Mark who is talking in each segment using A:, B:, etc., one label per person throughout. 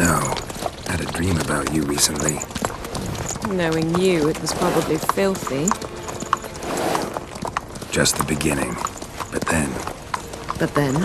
A: know. Had a dream about you recently.
B: Knowing you, it was probably filthy.
A: Just the beginning. But then...
B: But then...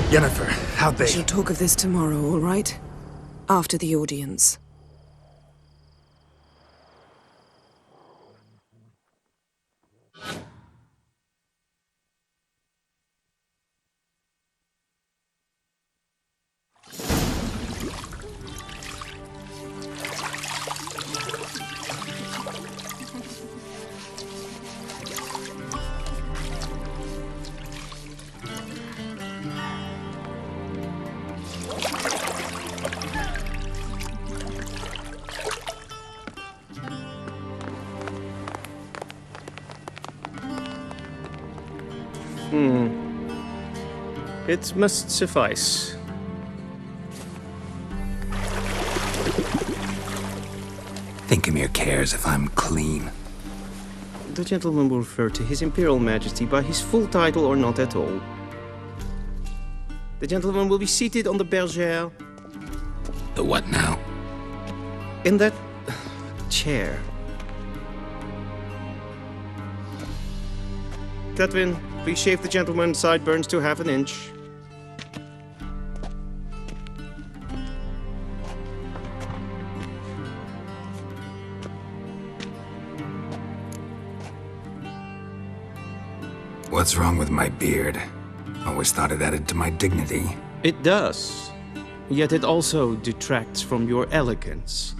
A: Yennefer, how'd they...
B: We shall talk of this tomorrow, all right? After the audience.
C: It must suffice.
A: Thinkamir cares if I'm clean.
C: The gentleman will refer to His Imperial Majesty by his full title or not at all. The gentleman will be seated on the bergère.
A: The what now?
C: In that... chair. Catwin, please shave the gentleman's sideburns to half an inch.
A: What's wrong with my beard? Always thought it added to my dignity.
C: It does. Yet it also detracts from your elegance.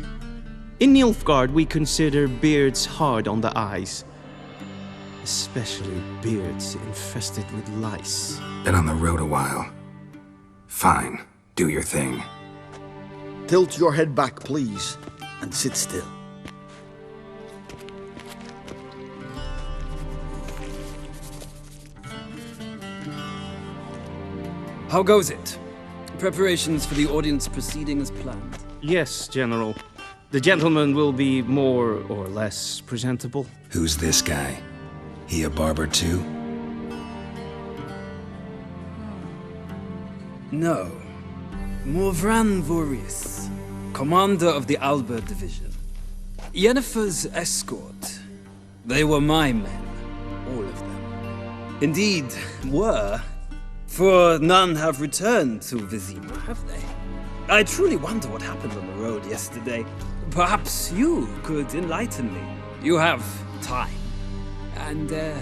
C: In Nilfgaard, we consider beards hard on the eyes. Especially beards infested with lice.
A: Been on the road a while. Fine. Do your thing.
D: Tilt your head back, please, and sit still.
E: How goes it? Preparations for the audience proceeding as planned?
C: Yes, General. The gentleman will be more or less presentable.
A: Who's this guy? He a barber too?
E: No. Morvran Voorhis, commander of the Alba Division. Yennefer's escort. They were my men, all of them. Indeed, were. For none have returned to Vizima, have they? I truly wonder what happened on the road yesterday. Perhaps you could enlighten me. You have time. And a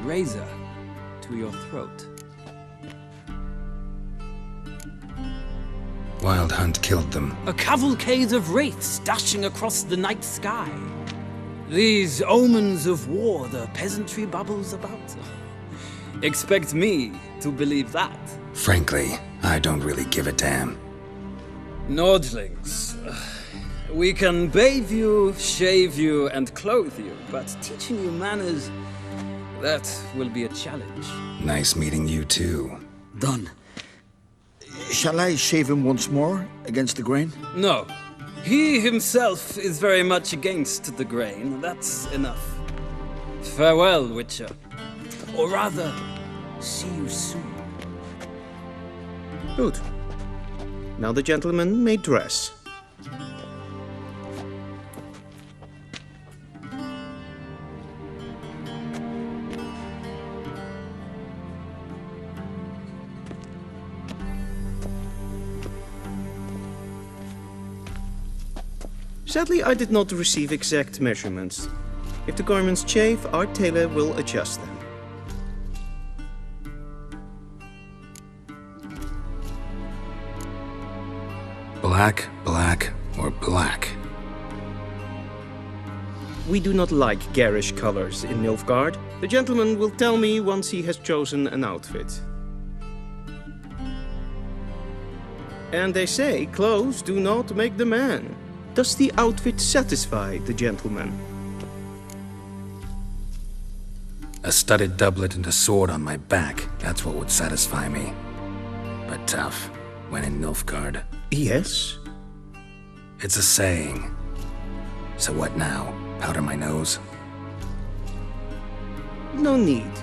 E: razor to your throat.
A: Wild Hunt killed them.
E: A cavalcade of wraiths dashing across the night sky. These omens of war the peasantry bubbles about. Expect me to believe that.
A: Frankly, I don't really give a damn.
E: Nordlings. We can bathe you, shave you, and clothe you, but teaching you manners, that will be a challenge.
A: Nice meeting you too.
D: Done. Shall I shave him once more, against the grain?
E: No. He himself is very much against the grain. That's enough. Farewell, Witcher. Or rather, see you soon.
C: Good. Now the gentleman may dress. Sadly, I did not receive exact measurements. If the garments chafe, our tailor will adjust them.
A: Black, black, or black?
C: We do not like garish colors in Nilfgaard. The gentleman will tell me once he has chosen an outfit. And they say clothes do not make the man. Does the outfit satisfy the gentleman?
A: A studded doublet and a sword on my back, that's what would satisfy me. But tough, when in Nilfgaard.
C: Yes.
A: It's a saying. So what now? Powder my nose?
C: No need.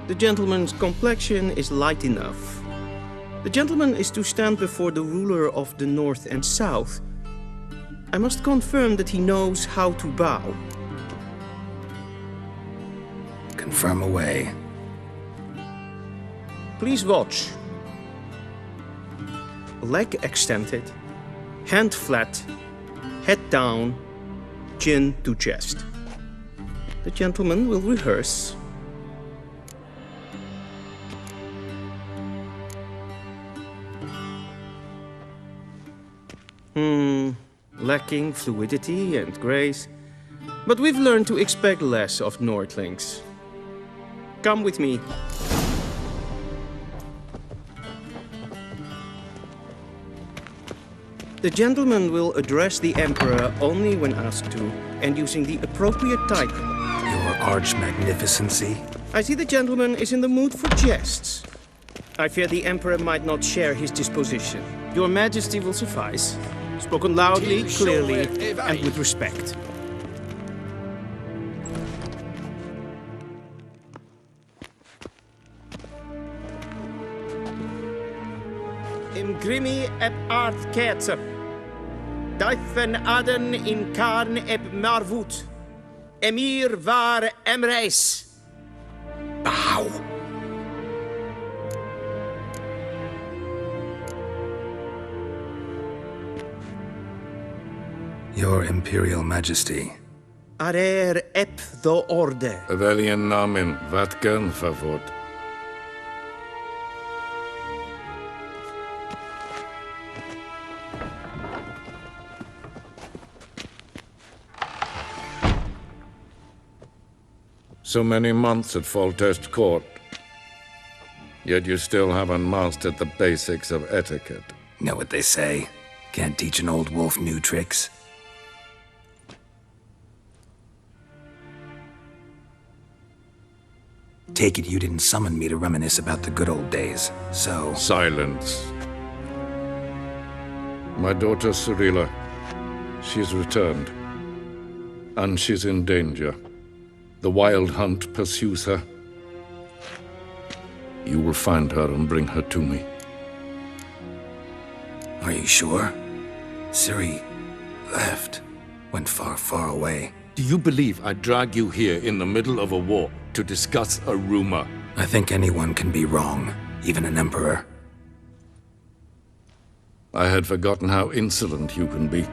C: The gentleman's complexion is light enough. The gentleman is to stand before the ruler of the North and South. I must confirm that he knows how to bow.
A: Confirm away.
C: Please watch. Leg extended, hand flat, head down, chin to chest. The gentleman will rehearse. Lacking fluidity and grace. But we've learned to expect less of Nordlings. Come with me. The gentleman will address the Emperor only when asked to, and using the appropriate title.
A: Your arch-magnificency?
C: I see the gentleman is in the mood for jests. I fear the Emperor might not share his disposition. Your Majesty will suffice. Spoken loudly, clearly, and with respect. Im grimi eb art ketzer. Daifen aden in karn eb marvut. Emir var emreis.
A: Bow! Your Imperial Majesty.
C: Arer ep the orde.
F: Weljen namen, wat gern favort. So many months at Foltest Court, yet you still haven't mastered the basics of etiquette.
A: Know what they say? Can't teach an old wolf new tricks. Take it you didn't summon me to reminisce about the good old days, so...
F: Silence. My daughter Cirilla, she's returned. And she's in danger. The Wild Hunt pursues her. You will find her and bring her to me.
A: Are you sure? Ciri left. Went far, far away.
F: Do you believe I'd drag you here in the middle of a war to discuss a rumor?
A: I think anyone can be wrong, even an emperor.
F: I had forgotten how insolent you can be.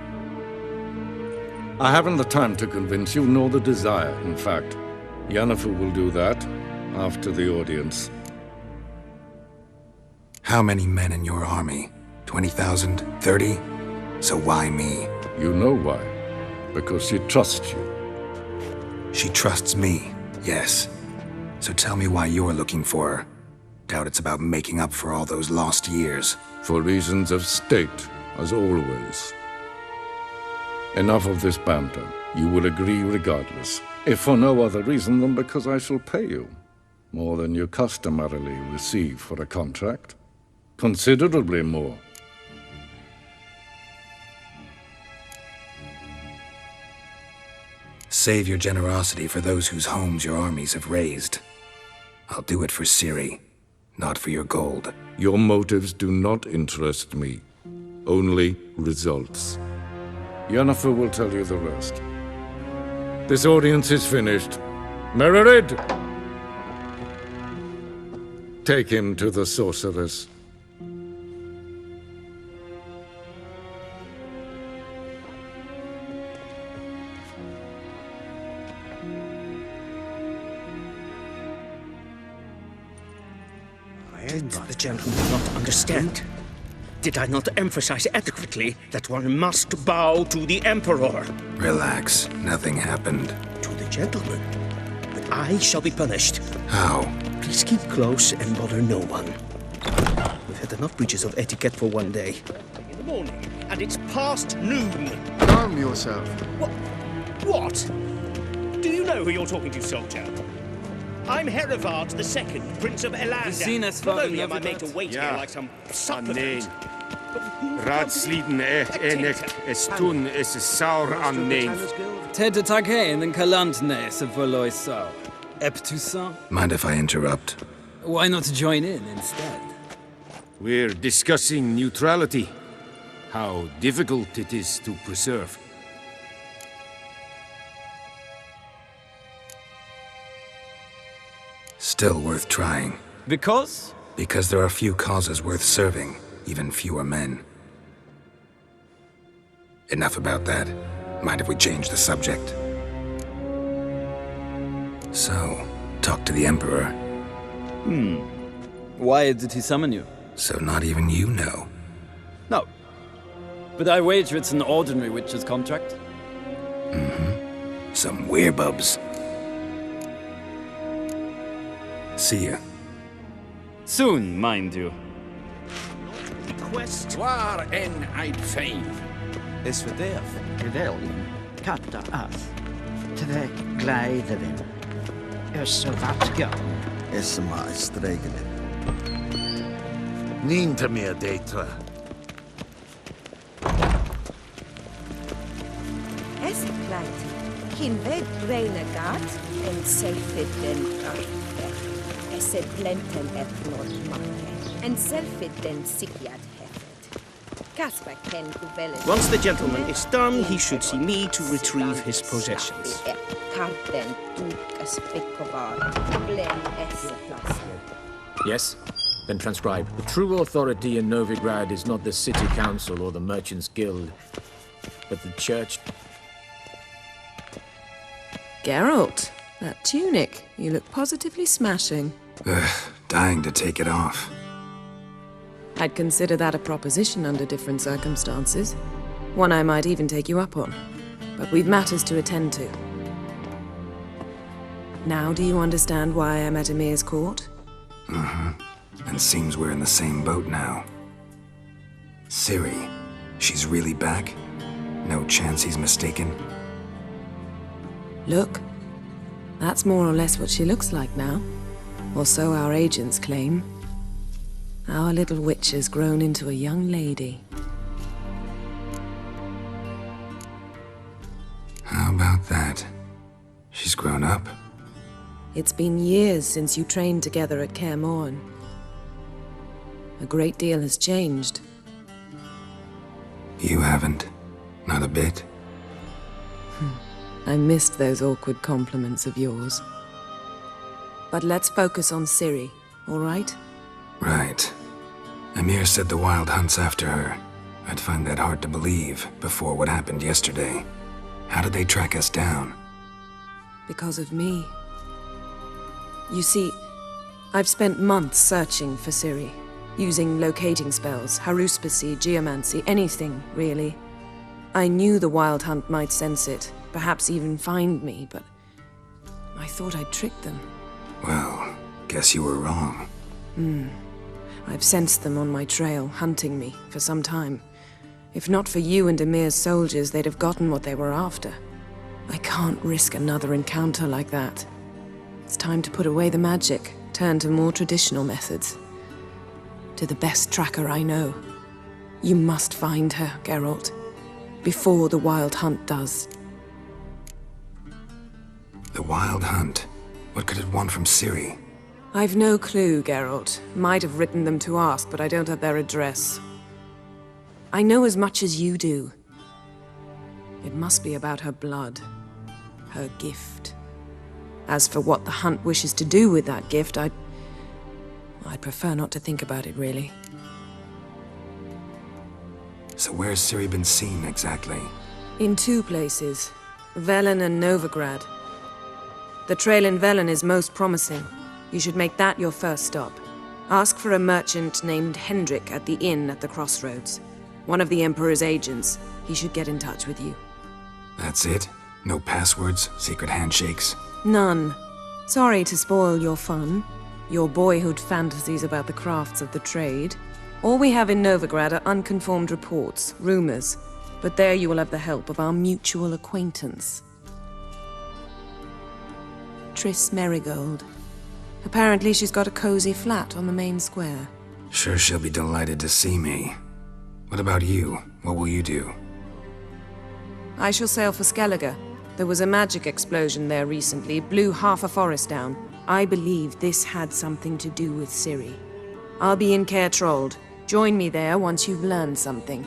F: I haven't the time to convince you, nor the desire, in fact. Yennefer will do that after the audience.
A: How many men in your army? 20,000? 30? So why me?
F: You know why. Because she trusts you.
A: She trusts me, yes. So tell me why you're looking for her. Doubt it's about making up for all those lost years.
F: For reasons of state, as always. Enough of this banter. You will agree regardless. If for no other reason than because I shall pay you. More than you customarily receive for a contract. Considerably more.
A: Save your generosity for those whose homes your armies have razed. I'll do it for Ciri, not for your gold.
F: Your motives do not interest me. Only results. Yennefer will tell you the rest. This audience is finished. Mererid! Take him to the sorceress.
C: The gentleman does not understand. Did I not emphasize adequately that one must bow to the Emperor?
A: Relax. Nothing happened.
C: To the gentleman. But I shall be punished.
A: How?
C: Please keep close and bother no one. We've had enough breaches of etiquette for one day. In the morning, and it's past noon.
G: Calm yourself.
C: What? Do you know who you're talking to, soldier? I'm Herivard II, Prince of Elander.
E: seen us
C: Not
E: for
C: only am I
E: another
C: made to wait here like some supplement.
H: nee.
C: but who
H: Raadsliden enig is toen is saur aan neem.
E: Ted Taghain and Kalantne se Voloisau. Eptusan?
A: Mind if I interrupt?
E: Why not join in instead?
H: We're discussing neutrality. How difficult it is to preserve.
A: Still worth trying.
E: Because?
A: Because there are few causes worth serving, even fewer men. Enough about that. Mind if we change the subject? So, talk to the Emperor.
E: Why did he summon you?
A: So not even you know.
E: No. But I wager it's an ordinary witch's contract.
A: Some werebubs. See ya.
E: Soon, mind you.
C: quest?
F: Waar en I'd fain.
I: Is verderf, rebellion, katta ath. Tre gleiderin. Så vart gaan.
D: Esma is stregelen.
F: Niente meer detra.
J: Es pleit. Hin weg breine gat en selfit den arfe. Es blenten et not mache. En selfit den sikiat hefet. Caspar ken uvelet.
C: Once the gentleman is done, he should see me to retrieve his possessions.
J: Karten dukas pikovar. Blen es plas.
K: Yes? Then transcribe. The true authority in Novigrad is not the city council or the merchants' guild, but the church.
B: Geralt, that tunic. You look positively smashing.
A: Dying to take it off.
B: I'd consider that a proposition under different circumstances. One I might even take you up on. But we've matters to attend to. Now do you understand why I'm at Emir's court?
A: And seems we're in the same boat now. Ciri, she's really back? No chance he's mistaken?
B: Look, that's more or less what she looks like now. Or so our agents claim. Our little witch has grown into a young lady.
A: How about that? She's grown up?
B: It's been years since you trained together at Kaer Morhen. A great deal has changed.
A: You haven't. Not a bit.
B: I missed those awkward compliments of yours. But let's focus on Ciri, all right?
A: Right. Emir said the Wild Hunt's after her. I'd find that hard to believe before what happened yesterday. How did they track us down?
B: Because of me. You see, I've spent months searching for Ciri, using locating spells, haruspicy, geomancy, anything, really. I knew the Wild Hunt might sense it, perhaps even find me, but I thought I'd tricked them.
A: Well, guess you were wrong.
B: I've sensed them on my trail, hunting me, for some time. If not for you and Emir's soldiers, they'd have gotten what they were after. I can't risk another encounter like that. It's time to put away the magic, turn to more traditional methods. To the best tracker I know. You must find her, Geralt. Before the Wild Hunt does.
A: The Wild Hunt? What could it want from Ciri?
B: I've no clue, Geralt. Might have written them to ask, but I don't have their address. I know as much as you do. It must be about her blood. Her gift. As for what the Hunt wishes to do with that gift, I'd prefer not to think about it, really.
A: So where's Ciri been seen, exactly?
B: In two places. Velen and Novigrad. The trail in Velen is most promising. You should make that your first stop. Ask for a merchant named Hendrik at the inn at the crossroads. One of the Emperor's agents. He should get in touch with you.
A: That's it? No passwords? Secret handshakes?
B: None. Sorry to spoil your fun. Your boyhood fantasies about the crafts of the trade. All we have in Novigrad are unconfirmed reports, rumors. But there you will have the help of our mutual acquaintance. Triss Merigold. Apparently she's got a cozy flat on the main square.
A: Sure she'll be delighted to see me. What about you? What will you do?
B: I shall sail for Skellige. There was a magic explosion there recently, blew half a forest down. I believe this had something to do with Ciri. I'll be in Caer Trolde. Join me there once you've learned something.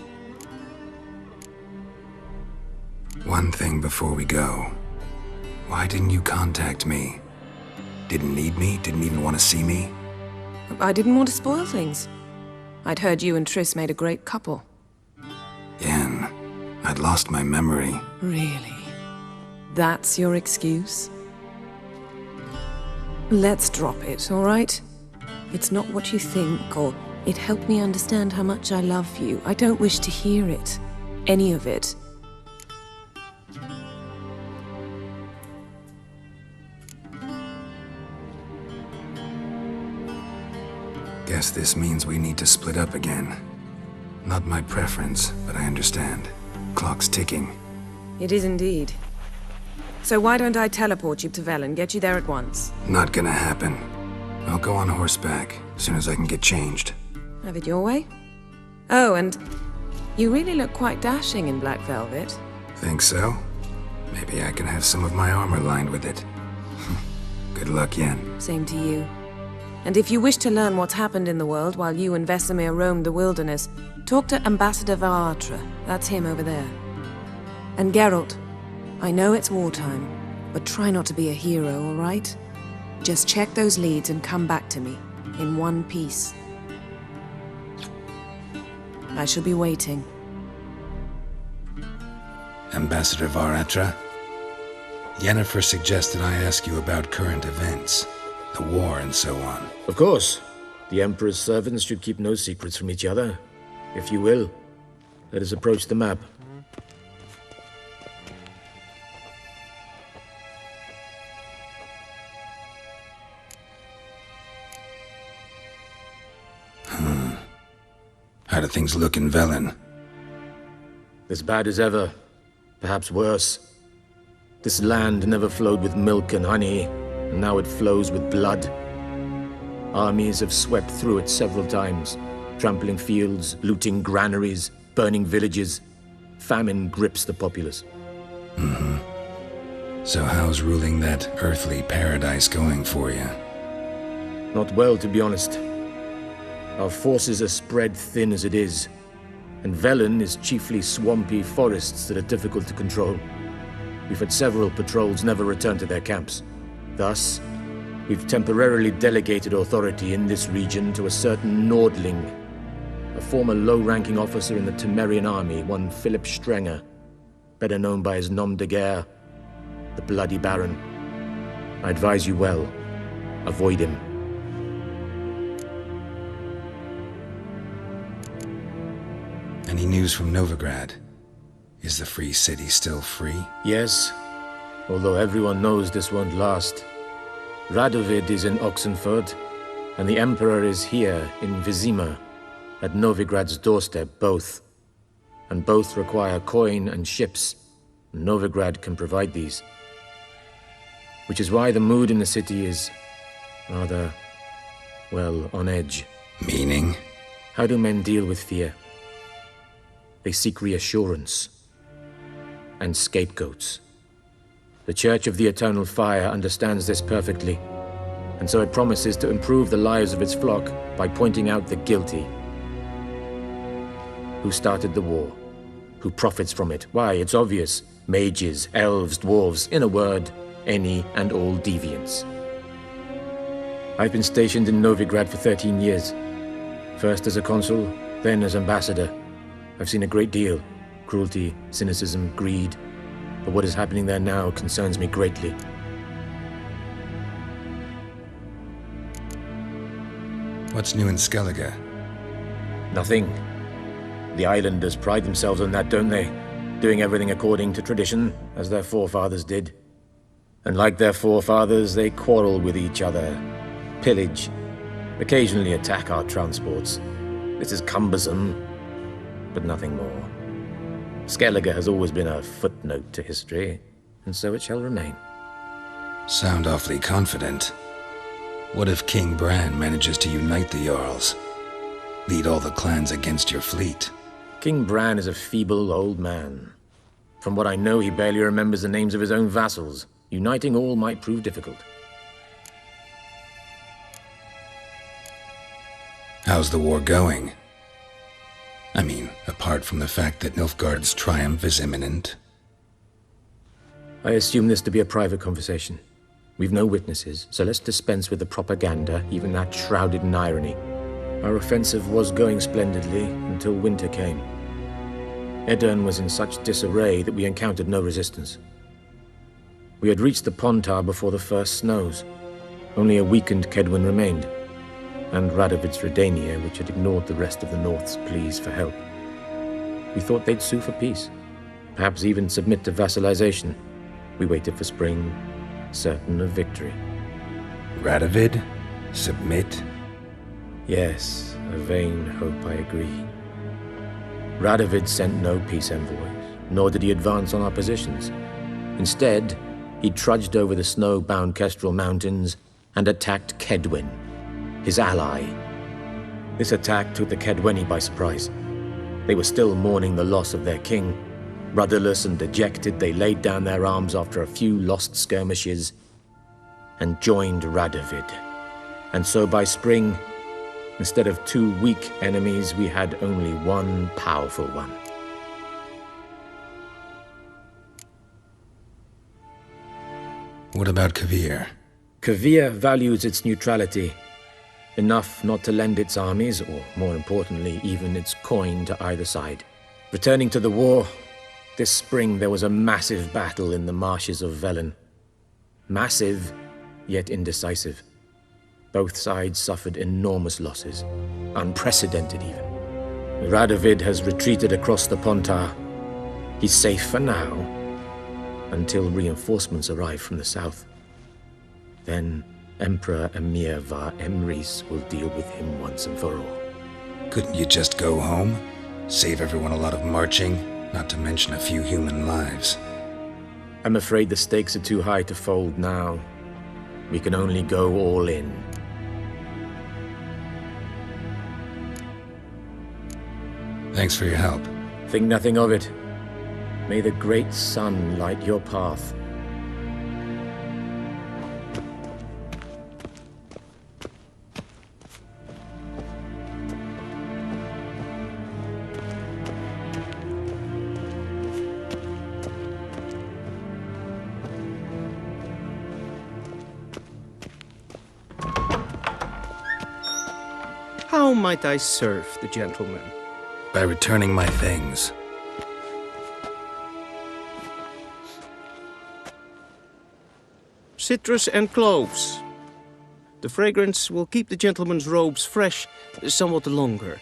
A: One thing before we go. Why didn't you contact me? Didn't need me? Didn't even want to see me?
B: I didn't want to spoil things. I'd heard you and Triss made a great couple.
A: Yen, I'd lost my memory.
B: Really? That's your excuse? Let's drop it, all right? It's not what you think, or it helped me understand how much I love you. I don't wish to hear it. Any of it.
A: Guess this means we need to split up again. Not my preference, but I understand. Clock's ticking.
B: It is indeed. So why don't I teleport you to Velen, get you there at once?
A: Not gonna happen. I'll go on horseback, as soon as I can get changed.
B: Have it your way? Oh, and you really look quite dashing in black velvet.
A: Think so? Maybe I can have some of my armor lined with it. Good luck, Yen.
B: Same to you. And if you wish to learn what's happened in the world while you and Vesemir roamed the wilderness, talk to Ambassador Varatra. That's him over there. And Geralt, I know it's wartime, but try not to be a hero, all right? Just check those leads and come back to me, in one piece. I shall be waiting.
A: Ambassador Varatra? Yennefer suggested I ask you about current events, the war and so on.
K: Of course. The Emperor's servants should keep no secrets from each other. If you will, let us approach the map.
A: How do things look in Velen?
K: As bad as ever. Perhaps worse. This land never flowed with milk and honey, and now it flows with blood. Armies have swept through it several times, trampling fields, looting granaries, burning villages. Famine grips the populace.
A: So how's ruling that earthly paradise going for you?
K: Not well, to be honest. Our forces are spread thin as it is, and Velen is chiefly swampy forests that are difficult to control. We've had several patrols never return to their camps. Thus, we've temporarily delegated authority in this region to a certain Nordling, a former low-ranking officer in the Temerian army, one Philip Strenger, better known by his nom de guerre, the Bloody Baron. I advise you well. Avoid him.
A: Any news from Novigrad? Is the Free City still free?
K: Yes, although everyone knows this won't last. Radovid is in Oxenford, and the Emperor is here in Vizima, at Novigrad's doorstep, both. And both require coin and ships. Novigrad can provide these. Which is why the mood in the city is rather, well, on edge.
A: Meaning?
K: How do men deal with fear? They seek reassurance and scapegoats. The Church of the Eternal Fire understands this perfectly, and so it promises to improve the lives of its flock by pointing out the guilty. Who started the war? Who profits from it? Why, it's obvious. Mages, elves, dwarves, in a word, any and all deviants. I've been stationed in Novigrad for 13 years. First as a consul, then as ambassador. I've seen a great deal. Cruelty, cynicism, greed. But what is happening there now concerns me greatly.
A: What's new in Skellige?
K: Nothing. The islanders pride themselves on that, don't they? Doing everything according to tradition, as their forefathers did. And like their forefathers, they quarrel with each other, pillage, occasionally attack our transports. This is cumbersome, but nothing more. Skellige has always been a footnote to history, and so it shall remain.
A: Sound awfully confident. What if King Bran manages to unite the Jarls? Lead all the clans against your fleet?
K: King Bran is a feeble old man. From what I know, he barely remembers the names of his own vassals. Uniting all might prove difficult.
A: How's the war going? I mean, apart from the fact that Nilfgaard's triumph is imminent.
K: I assume this to be a private conversation. We've no witnesses, so let's dispense with the propaganda, even that shrouded in irony. Our offensive was going splendidly until winter came. Edirn was in such disarray that we encountered no resistance. We had reached the Pontar before the first snows. Only a weakened Kaedwen remained, and Radovid's Redania, which had ignored the rest of the North's pleas for help. We thought they'd sue for peace, perhaps even submit to vassalization. We waited for spring, certain of victory.
A: Radovid? Submit?
K: Yes, a vain hope, I agree. Radovid sent no peace envoys, nor did he advance on our positions. Instead, he trudged over the snow-bound Kestrel Mountains and attacked Kaedwen, his ally. This attack took the Kaedweni by surprise. They were still mourning the loss of their king. Rudderless and dejected, they laid down their arms after a few lost skirmishes and joined Radovid. And so by spring, instead of 2 weak enemies, we had only one powerful one.
A: What about Kovir?
K: Kovir values its neutrality, enough not to lend its armies, or more importantly, even its coin to either side. Returning to the war, this spring there was a massive battle in the marshes of Velen. Massive, yet indecisive. Both sides suffered enormous losses, unprecedented even. Radovid has retreated across the Pontar. He's safe for now, until reinforcements arrive from the south. Then Emperor Emhyr var Emreis will deal with him once and for all.
A: Couldn't you just go home? Save everyone a lot of marching, not to mention a few human lives.
K: I'm afraid the stakes are too high to fold now. We can only go all in.
A: Thanks for your help.
K: Think nothing of it. May the great sun light your path.
C: How might I serve the gentleman?
A: By returning my things.
C: Citrus and cloves. The fragrance will keep the gentleman's robes fresh somewhat longer.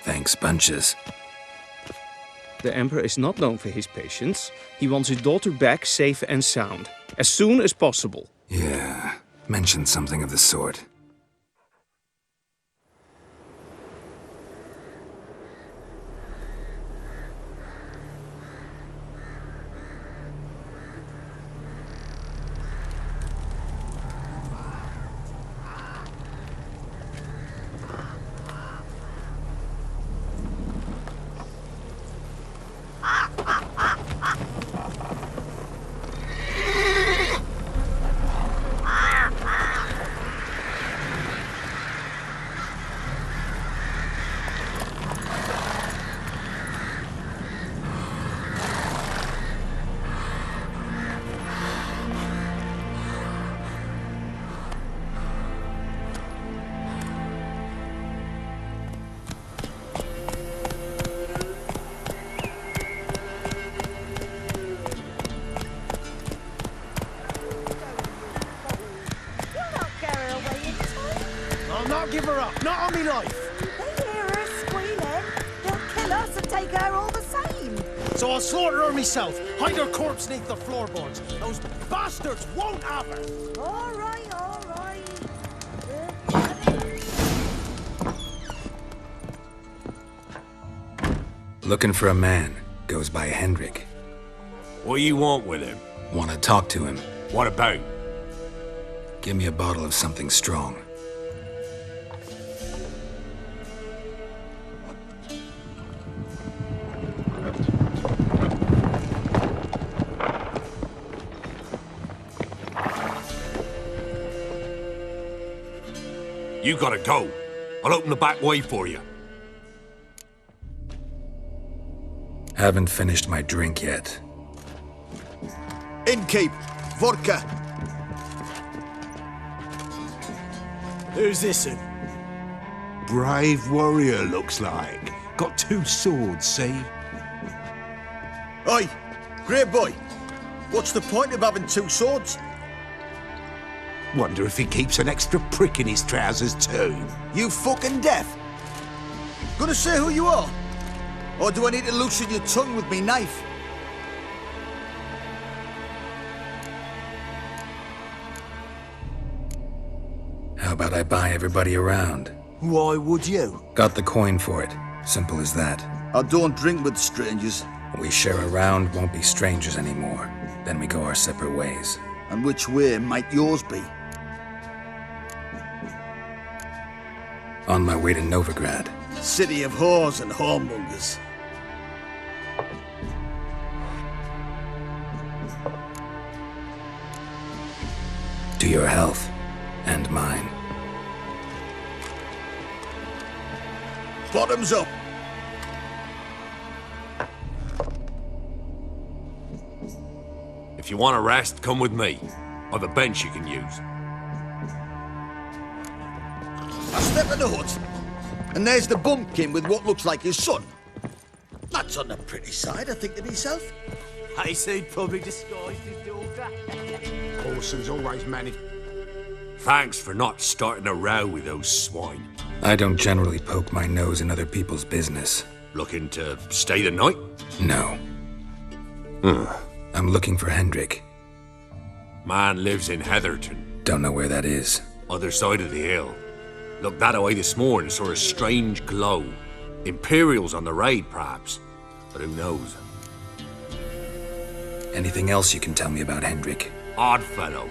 A: Thanks, bunches.
C: The Emperor is not known for his patience. He wants his daughter back safe and sound, as soon as possible.
A: Yeah, mentioned something of the sort.
G: So I'll slaughter her myself, hide her corpse neath the floorboards. Those bastards won't have her!
J: All right, all right.
A: Looking for a man. Goes by Hendrik.
H: What do you want with him?
A: Want to talk to him.
H: What about?
A: Give me a bottle of something strong.
H: You gotta go. I'll open the back way for you.
A: Haven't finished my drink yet.
D: Innkeep, vodka.
G: Who's this?
L: Brave warrior, looks like. Got 2 swords, see?
D: Oi, great boy. What's the point of having 2 swords?
L: Wonder if he keeps an extra prick in his trousers too.
D: You fucking deaf? Gonna say who you are? Or do I need to loosen your tongue with me knife?
A: How about I buy everybody around?
L: Why would you?
A: Got the coin for it. Simple as that.
D: I don't drink with strangers.
A: We share a round, won't be strangers anymore. Then we go our separate ways.
D: And which way might yours be?
A: On my way to Novigrad.
D: City of whores and whoremongers.
A: To your health. And mine.
D: Bottoms up!
H: If you want a rest, come with me. I've a bench you can use.
D: I step in the hut, and there's the bumpkin with what looks like his son. That's on the pretty side, I think to myself.
G: I said probably disguised his daughter.
L: Orson's always managed.
H: Thanks for not starting a row with those swine.
A: I don't generally poke my nose in other people's business.
H: Looking to stay the night?
A: No. I'm looking for Hendrik.
H: Man lives in Heatherton.
A: Don't know where that is.
H: Other side of the hill. Looked that way this morning, saw a strange glow. Imperials on the raid, perhaps. But who knows?
A: Anything else you can tell me about Hendrik?
H: Odd fellow.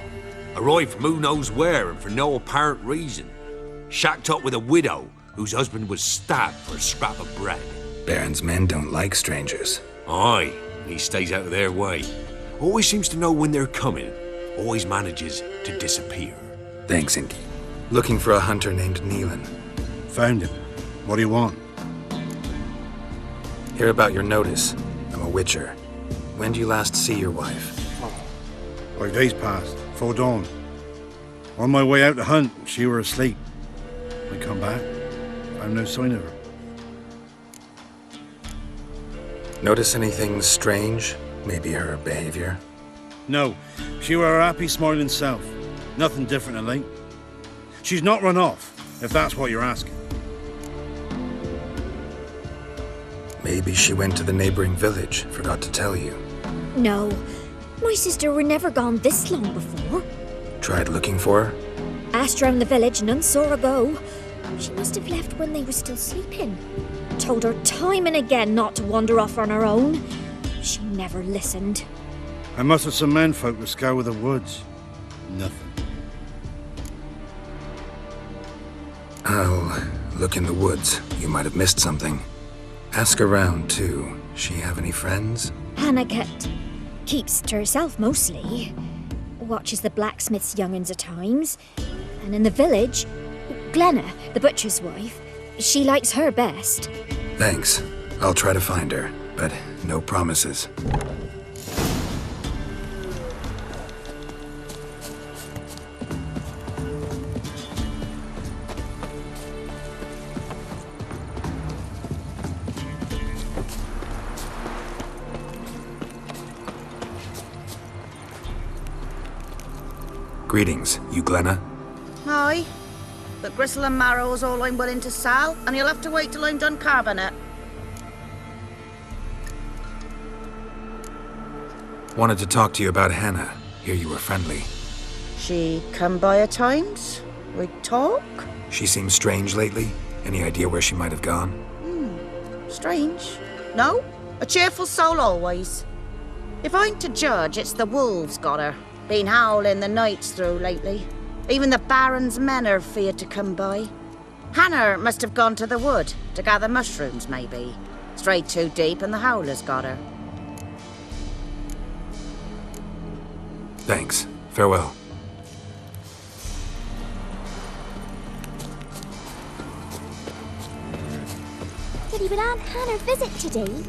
H: Arrived from who knows where and for no apparent reason. Shacked up with a widow whose husband was stabbed for a scrap of bread.
A: Baron's men don't like strangers.
H: Aye, he stays out of their way. Always seems to know when they're coming. Always manages to disappear.
A: Thanks, Inky. Looking for a hunter named Neelan.
M: Found him. What do you want?
A: Hear about your notice. I'm a witcher. When do you last see your wife?
M: 5 days past, 'fore dawn. On my way out to hunt, she were asleep. I come back, found no sign of her.
A: Notice anything strange? Maybe her behavior?
M: No, she were her happy, smiling self. Nothing different of late. She's not run off, if that's what you're asking.
A: Maybe she went to the neighboring village, forgot to tell you.
N: No, my sister were never gone this long before.
A: Tried looking for her?
N: Asked round the village, none saw her go. She must have left when they were still sleeping. Told her time and again not to wander off on her own. She never listened.
M: I mustered some menfolk to scour the woods. Nothing.
A: I'll look in the woods. You might have missed something. Ask around, too. She have any friends?
N: Hanaket keeps to herself mostly. Watches the blacksmith's young'uns at times. And in the village, Glenna, the butcher's wife, she likes her best.
A: Thanks. I'll try to find her, but no promises. Greetings, you Glenna?
O: Aye. But gristle and marrow's all I'm willing to sell, and you'll have to wait till I'm done carving it.
A: Wanted to talk to you about Hannah. Hear you were friendly.
O: She come by at times? We talk?
A: She seems strange lately. Any idea where she might have gone?
O: Strange. No, a cheerful soul always. If I'm to judge, it's the wolves got her. Been howling the nights through lately. Even the Baron's men are feared to come by. Hannah must have gone to the wood to gather mushrooms, maybe. Strayed too deep and the howlers got her.
A: Thanks. Farewell.
N: Did even Aunt Hannah visit today?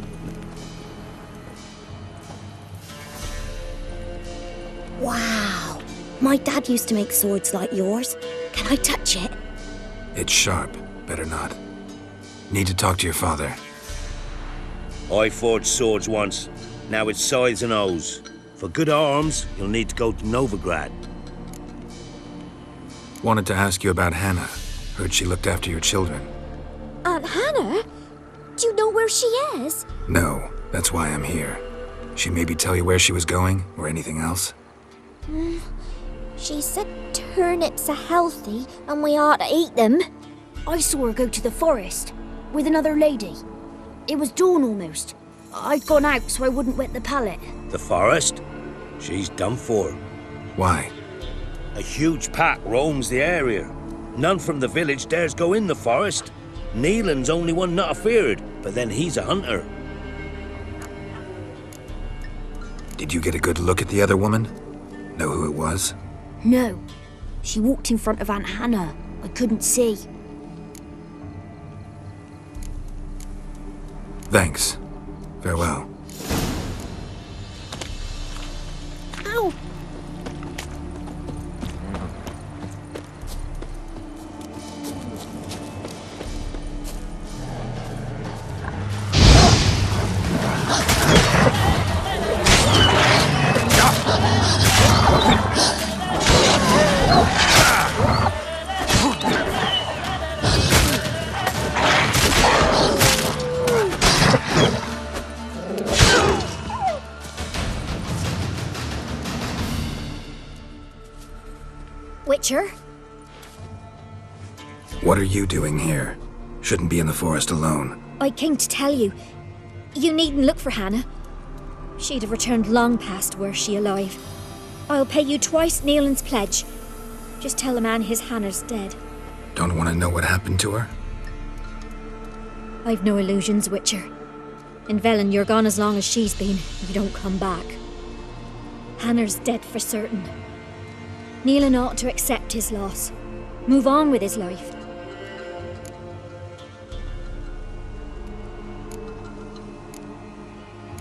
N: Wow. My dad used to make swords like yours. Can I touch it?
A: It's sharp. Better not. Need to talk to your father.
P: I forged swords once. Now it's scythes and ows. For good arms, you'll need to go to Novigrad.
A: Wanted to ask you about Hannah. Heard she looked after your children.
N: Aunt Hannah? Do you know where she is?
A: No, that's why I'm here. She maybe tell you where she was going, or anything else?
N: She said turnips are healthy and we ought to eat them.
Q: I saw her go to the forest with another lady. It was dawn almost. I'd gone out so I wouldn't wet the pallet.
P: The forest? She's done for.
A: Why?
P: A huge pack roams the area. None from the village dares go in the forest. Neelan's only one not afeared, but then he's a hunter.
A: Did you get a good look at the other woman? Know who it was?
Q: No. She walked in front of Aunt Hannah. I couldn't see.
A: Thanks. Farewell.
N: Ow! Witcher?
A: What are you doing here? Shouldn't be in the forest alone.
N: I came to tell you. You needn't look for Hannah. She'd have returned long past were she alive. I'll pay you twice Neelan's pledge. Just tell the man his Hannah's dead.
A: Don't want to know what happened to her?
N: I've no illusions, Witcher. In Velen, you're gone as long as she's been. You don't come back. Hannah's dead for certain. Neelan ought to accept his loss. Move on with his life.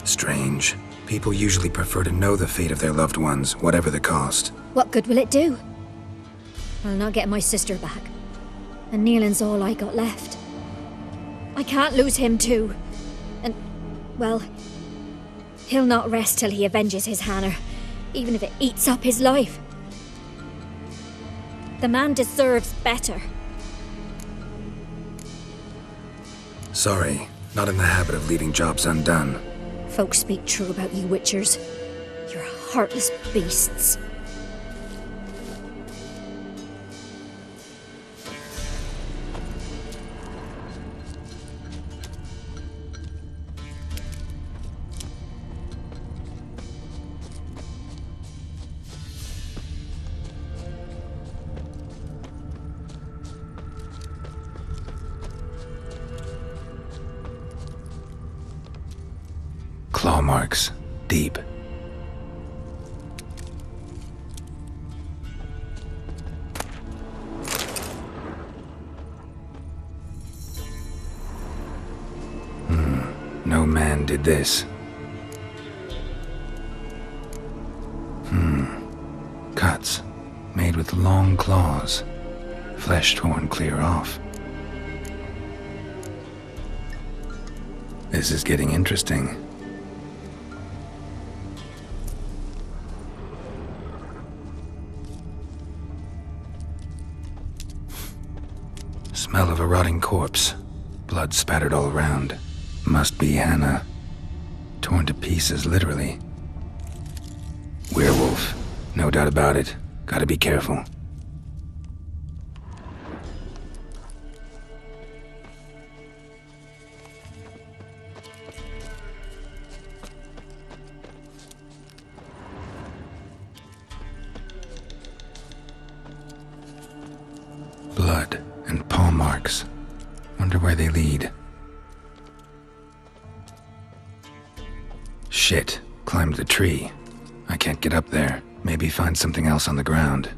A: Strange. People usually prefer to know the fate of their loved ones, whatever the cost.
N: What good will it do? I'll not get my sister back. And Neelan's all I got left. I can't lose him too. And, well, he'll not rest till he avenges his Hannah, even if it eats up his life. The man deserves better.
A: Sorry, not in the habit of leaving jobs undone.
N: Folks speak true about you Witchers. You're heartless beasts.
A: Claw marks. Deep. No man did this. Cuts. Made with long claws. Flesh torn clear off. This is getting interesting. Smell of a rotting corpse. Blood spattered all around. Must be Hannah. Torn to pieces, literally. Werewolf. No doubt about it. Gotta be careful. Blood and paw marks. Wonder where they lead. Shit. Climbed the tree. I can't get up there. Maybe find something else on the ground.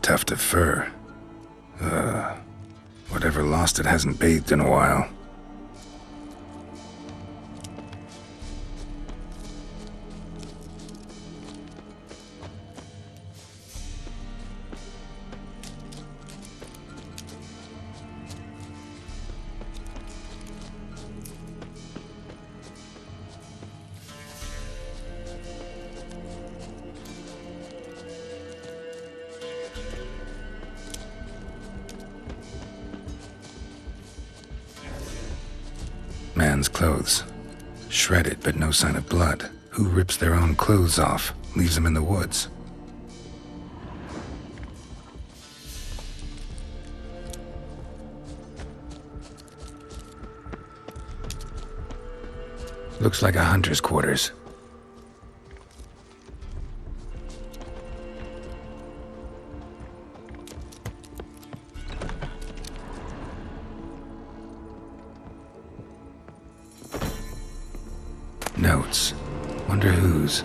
A: Tuft of fur. Whatever lost it hasn't bathed in a while. Man's clothes. Shredded, but no sign of blood. Who rips their own clothes off, leaves them in the woods? Looks like a hunter's quarters. Notes. Wonder whose.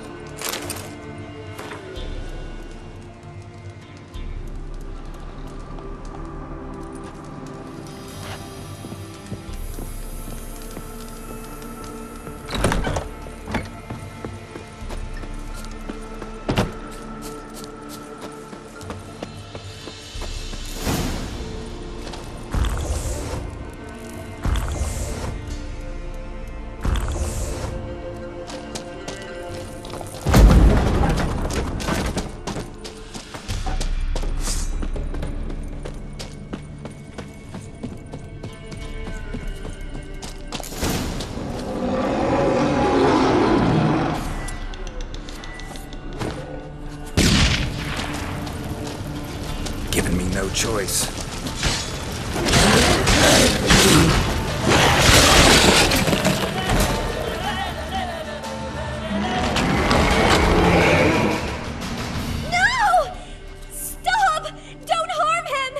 A: Giving me no choice.
N: No! Stop! Don't harm him!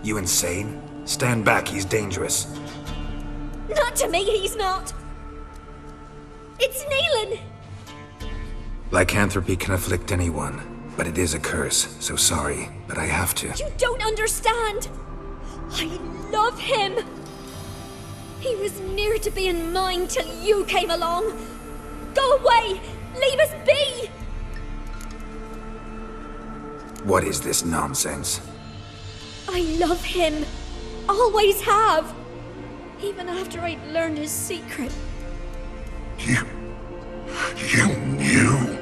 A: You insane? Stand back, he's dangerous.
N: Not to me, he's not. It's Neelan!
A: Lycanthropy can afflict anyone, but it is a curse, so sorry, but I have to.
N: You don't understand. I love him. He was near to being mine till you came along. Go away! Leave us be!
A: What is this nonsense?
N: I love him. Always have. Even after I'd learned his secret.
L: You knew?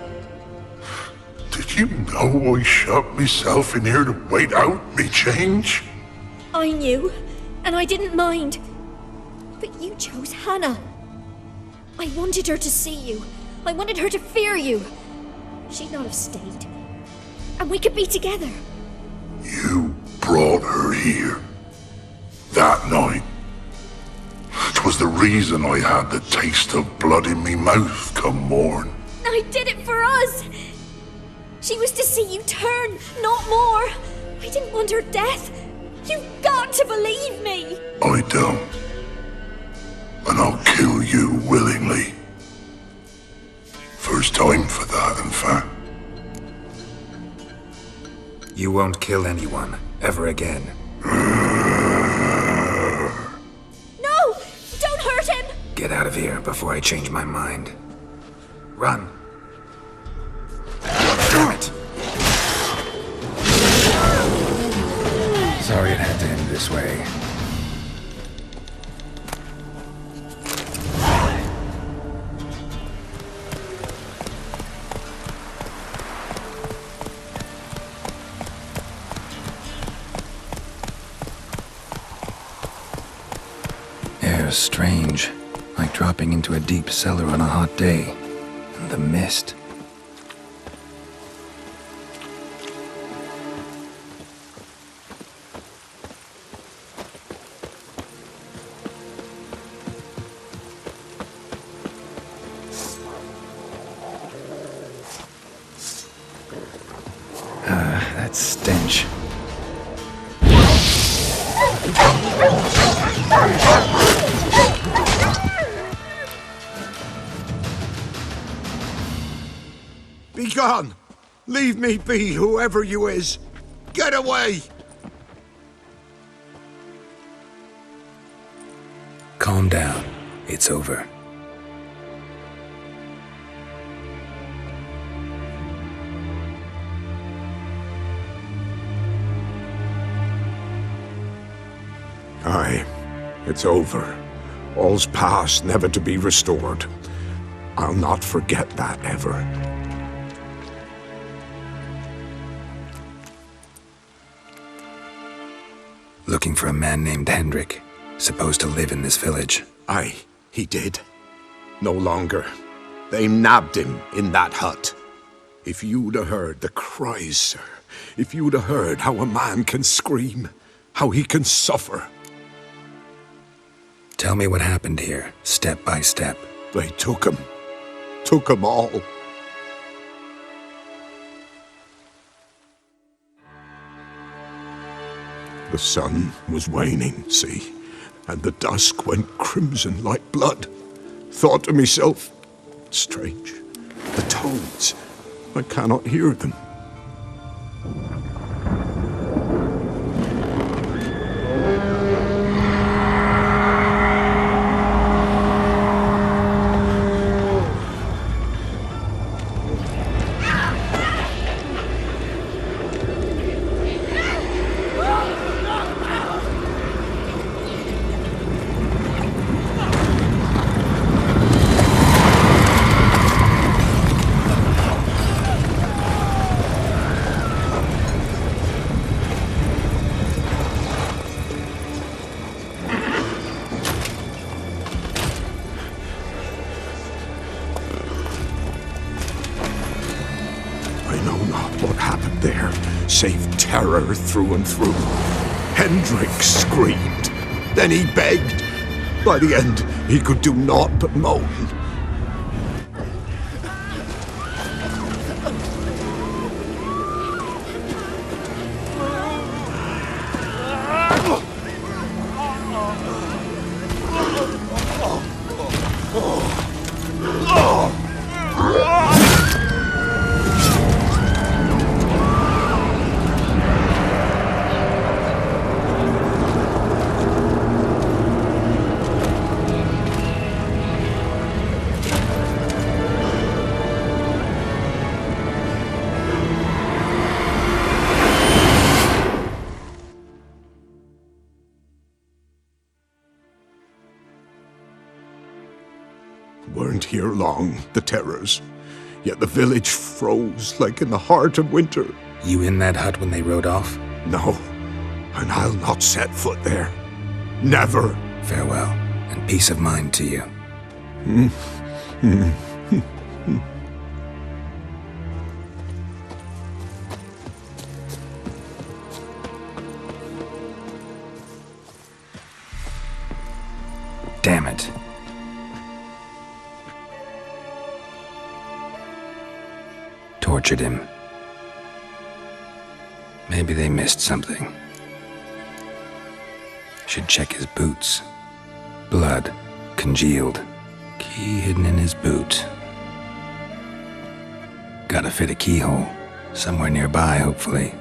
L: Did you know I shut myself in here to wait out me change?
N: I knew, and I didn't mind. But you chose Hannah. I wanted her to see you. I wanted her to fear you. She'd not have stayed. And we could be together.
L: You brought her here. That night. It was the reason I had the taste of blood in me mouth come morn.
N: I did it for us. She was to see you turn, not more. I didn't want her death. You've got to believe me.
L: I don't. And I'll kill you willingly. First time for that, in fact.
A: You won't kill anyone, ever again.
N: No! Don't hurt him!
A: Get out of here before I change my mind. Run. Damn it. Sorry it had to end this way. strange, like dropping into a deep cellar on a hot day. And the mist. That stench.
R: Be gone! Leave me be, whoever you is! Get away!
A: Calm down. It's over.
R: Aye, it's over. All's past, never to be restored. I'll not forget that ever.
A: Looking for a man named Hendrik, supposed to live in this village.
R: Aye, he did. No longer. They nabbed him in that hut. If you'd have heard the cries, sir, if you'd have heard how a man can scream, how he can suffer.
A: Tell me what happened here, step by step.
R: They took him. Took him all. The sun was waning, see, and the dusk went crimson like blood. Thought to myself, strange, the toads, I cannot hear them. Save terror through and through. Hendrik screamed. Then he begged. By the end, he could do naught but moan. Weren't here long, the terrors. Yet the village froze like in the heart of winter.
A: You in that hut when they rode off?
R: No, and I'll not set foot there. Never.
A: Farewell, and peace of mind to you. Damn it. Tortured him. Maybe they missed something. Should check his boots. Blood, congealed. Key hidden in his boot. Gotta fit a keyhole. Somewhere nearby, hopefully.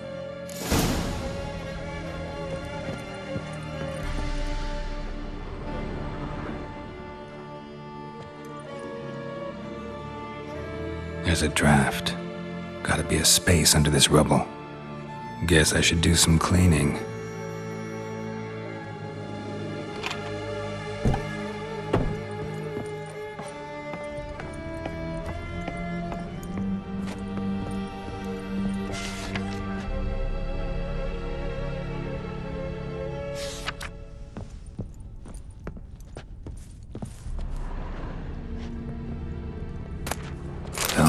A: There's a draft. Gotta be a space under this rubble. Guess I should do some cleaning.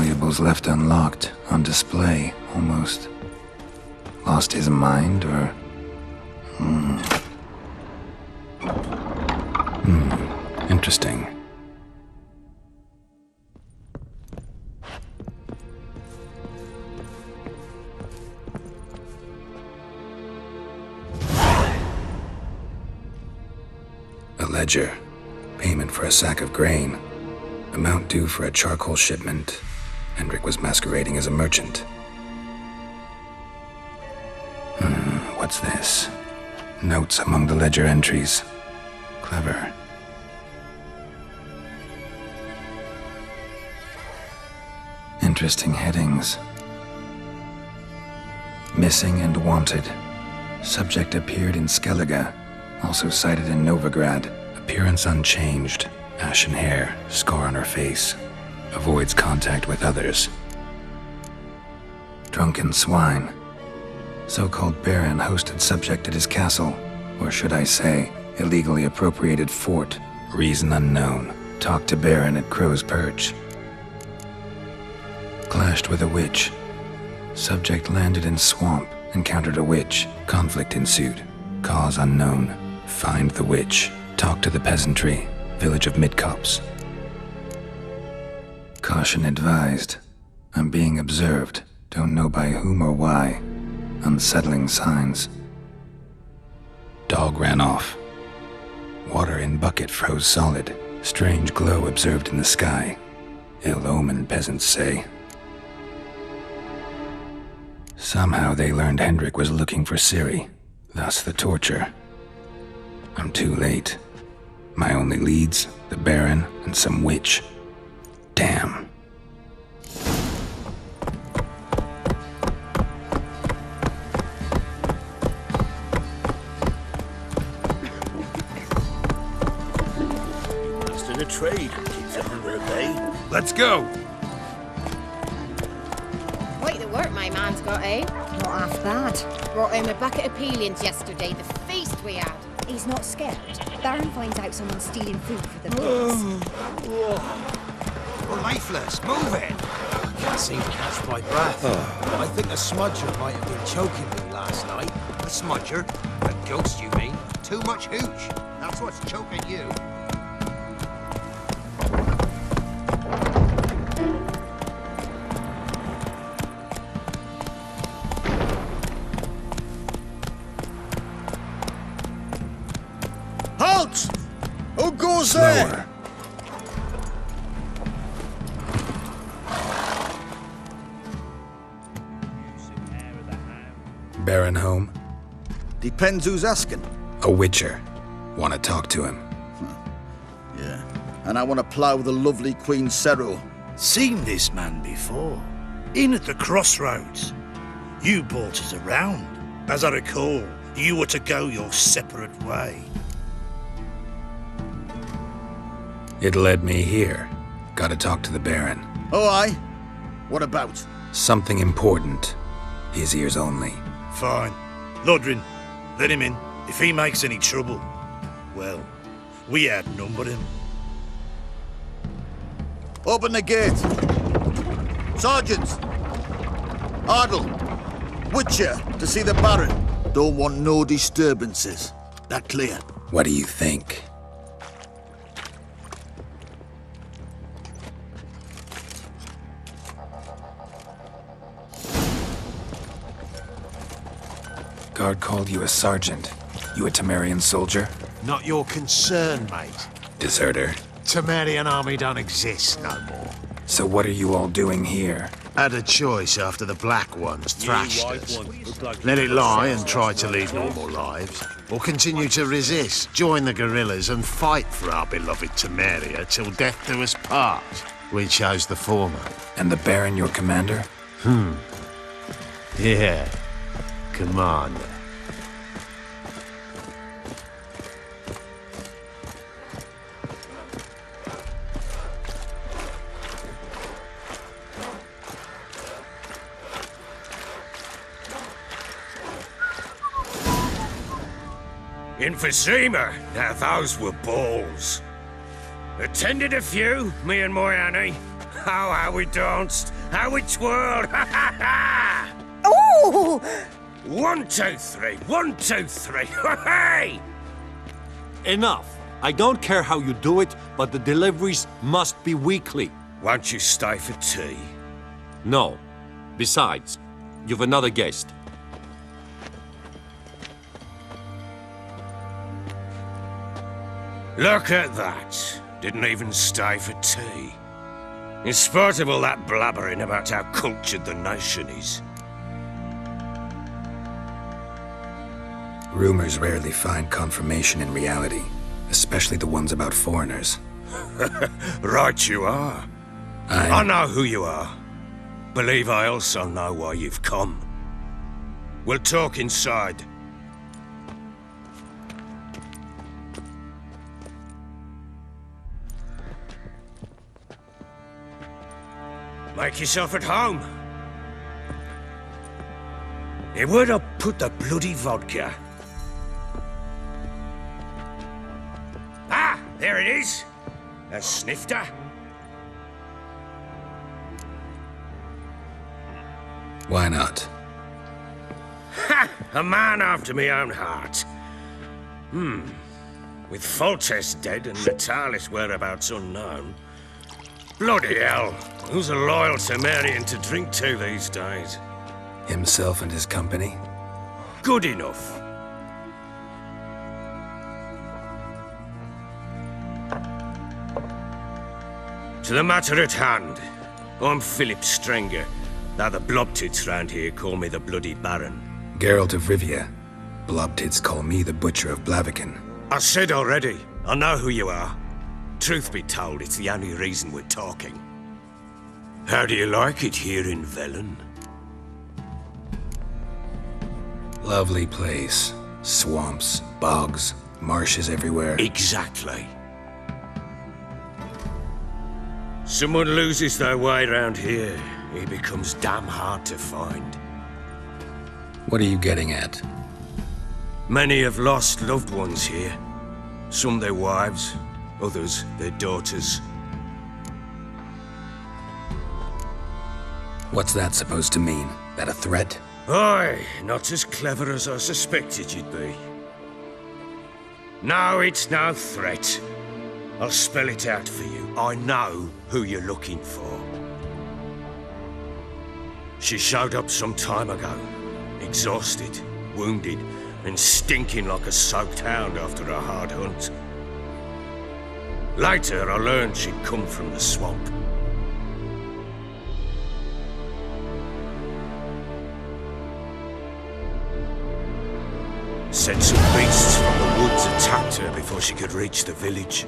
A: valuables left unlocked, on display, almost. Lost his mind, or... Interesting. A ledger. Payment for a sack of grain. Amount due for a charcoal shipment. Hendrik was masquerading as a merchant. What's this? Notes among the ledger entries. Clever. Interesting headings. Missing and wanted. Subject appeared in Skellige. Also sighted in Novigrad. Appearance unchanged. Ashen hair, scar on her face. Avoids contact with others. Drunken swine. So-called Baron hosted subject at his castle. Or should I say, illegally appropriated fort. Reason unknown. Talked to Baron at Crow's Perch. Clashed with a witch. Subject landed in swamp. Encountered a witch. Conflict ensued. Cause unknown. Find the witch. Talk to the peasantry. Village of Midcopse. Caution advised. I'm being observed. Don't know by whom or why. Unsettling signs. Dog ran off. Water in bucket froze solid. Strange glow observed in the sky. Ill omen, peasants say. Somehow they learned Hendrik was looking for Ciri. Thus the torture. I'm too late. My only leads, the Baron and some witch. Damn.
P: Master of trade keeps it under a bay.
H: Let's go!
S: Quite the work my man's got, eh?
O: Not half bad.
S: Brought him a bucket of peelings yesterday, the feast we had.
N: He's not scared. Baron finds out someone's stealing food for the pigs.
G: We're lifeless. Move it. I can't seem to catch my breath. I think a smudger might have been choking me last night.
H: A smudger? A ghost, you mean? Too much hooch. That's what's choking you.
D: Halt! Who goes there?
A: Baron home?
D: Depends who's asking.
A: A witcher. Want to talk to him.
D: Yeah. And I want to plough the lovely Queen Seru.
P: Seen this man before. In at the crossroads. You brought us around. As I recall, you were to go your separate way.
A: It led me here. Gotta talk to the Baron.
D: Oh, aye? What about?
A: Something important. His ears only.
P: Fine. Lodrin, let him in. If he makes any trouble, well, we outnumber him.
D: Open the gate. Sergeants! Ardle! Witcher, to see the Baron. Don't want no disturbances. That clear?
A: What do you think? Guard called you a sergeant. You a Temerian soldier?
G: Not your concern, mate.
A: Deserter.
G: Temerian army don't exist no more.
A: So what are you all doing here?
G: Had a choice after the Black Ones thrashed us. Let it lie and try to lead normal lives, or continue to resist, join the guerrillas and fight for our beloved Temeria till death do us part. We chose the former.
A: And the Baron your commander?
G: Yeah. Commander.
H: Emphysema. Now those were balls. Attended a few, me and my Annie. How we danced.
T: How it twirled! Ha ha ha!
O: Oh!
T: 1, 2, 3. 1, 2, 3. Hey!
H: Enough. I don't care how you do it, but the deliveries must be weekly.
T: Won't you stay for tea?
H: No. Besides, you've another guest.
T: Look at that. Didn't even stay for tea. In spite of all that blabbering about how cultured the nation is.
A: Rumors rarely find confirmation in reality, especially the ones about foreigners.
T: Right you are. I know who you are. Believe I also know why you've come. We'll talk inside. Make yourself at home. Hey, where'd I put the bloody vodka? Ah, there it is. A snifter.
A: Why not?
T: Ha! A man after my own heart. With Foltest dead and Natalis' whereabouts unknown. Bloody hell. Who's a loyal Temerian to drink to these days?
A: Himself and his company?
T: Good enough. To the matter at hand. I'm Philip Strenger. Now the Blobtits round here call me the Bloody Baron.
A: Geralt of Rivia. Blobtits call me the Butcher of Blaviken.
T: I said already, I know who you are. Truth be told, it's the only reason we're talking. How do you like it here in Velen?
A: Lovely place. Swamps, bogs, marshes everywhere.
T: Exactly. Someone loses their way around here, he becomes damn hard to find.
A: What are you getting at?
T: Many have lost loved ones here. Some their wives, others their daughters.
A: What's that supposed to mean? That a threat?
T: Aye, not as clever as I suspected you'd be. No, it's no threat. I'll spell it out for you. I know who you're looking for. She showed up some time ago. Exhausted, wounded, and stinking like a soaked hound after a hard hunt. Later, I learned she'd come from the swamp. Said some beasts from the woods attacked her before she could reach the village.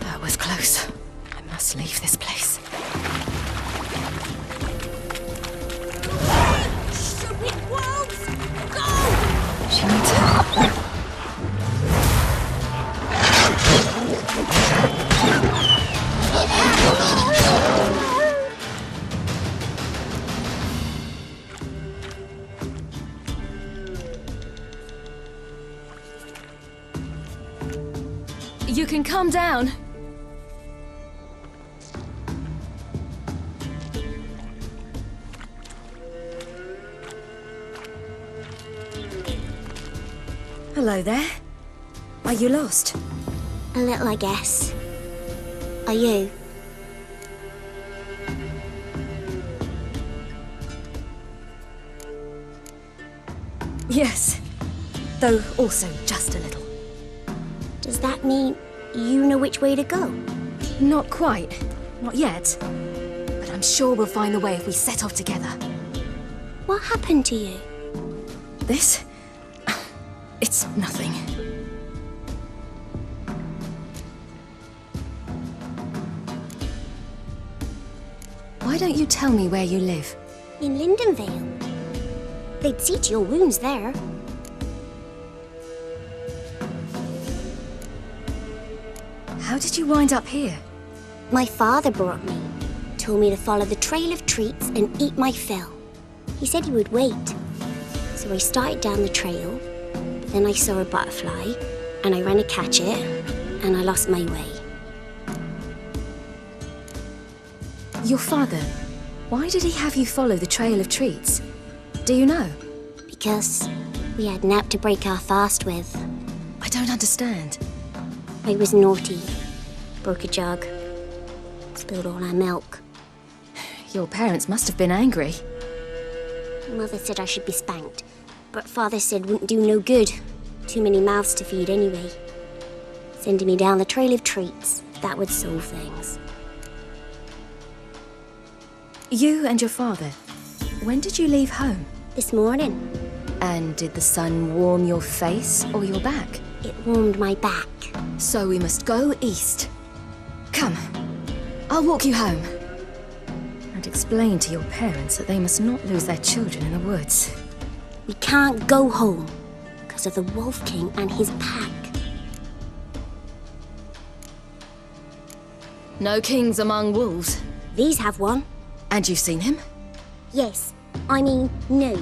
B: That was close. I must leave this place.
Q: Stupid wolves! Go!
B: She needs help. You can calm down.
N: Hello there. Are you lost?
Q: A little, I guess. Are you?
N: Yes. Though also just a little.
Q: Does that mean you know which way to go?
N: Not quite. Not yet. But I'm sure we'll find the way if we set off together.
Q: What happened to you?
N: This? It's nothing. Why don't you tell me where you live?
Q: In Lindenvale. They'd see to your wounds there.
U: How did you wind up here?
V: My father brought me. Told me to follow the trail of treats and eat my fill. He said he would wait. So I started down the trail, but then I saw a butterfly, and I ran to catch it, and I lost my way.
U: Your father, why did he have you follow the trail of treats? Do you know?
V: Because we had Nap to break our fast with.
U: I don't understand.
V: I was naughty. Broke a jug. Spilled all our milk.
U: Your parents must have been angry.
V: Mother said I should be spanked, but Father said wouldn't do no good. Too many mouths to feed anyway. Sending me down the trail of treats, that would solve things.
U: You and your father, when did you leave home?
V: This morning.
U: And did the sun warm your face or your back?
V: It warmed my back.
U: So we must go east. Come, I'll walk you home. And explain to your parents that they must not lose their children in the woods.
V: We can't go home because of the Wolf King and his pack.
U: No kings among wolves.
V: These have one.
U: And you've seen him?
V: Yes. I mean, no.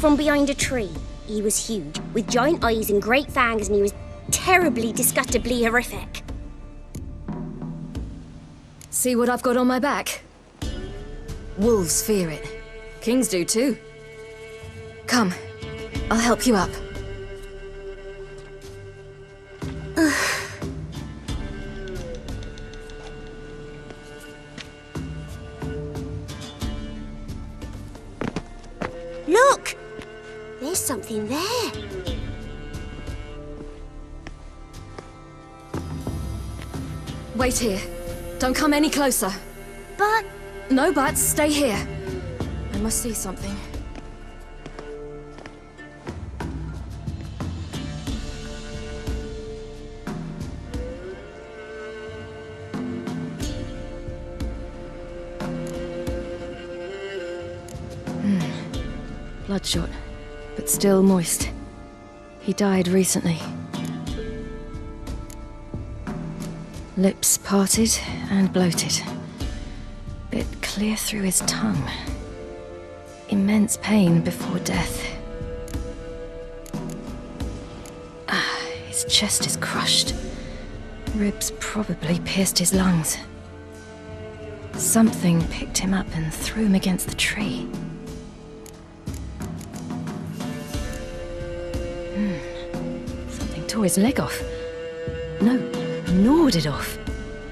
V: From behind a tree. He was huge, with giant eyes and great fangs, and he was terribly, disgustingly horrific.
U: See what I've got on my back? Wolves fear it. Kings do too. Come, I'll help you up.
V: Look! There's something there.
U: Wait here. Don't come any closer.
V: But...
U: No buts. Stay here. I must see something. Bloodshot, but still moist. He died recently. Lips parted and bloated. Bit clear through his tongue. Immense pain before death. His chest is crushed. Ribs probably pierced his lungs. Something picked him up and threw him against the tree. Something tore his leg off. No, gnawed it off.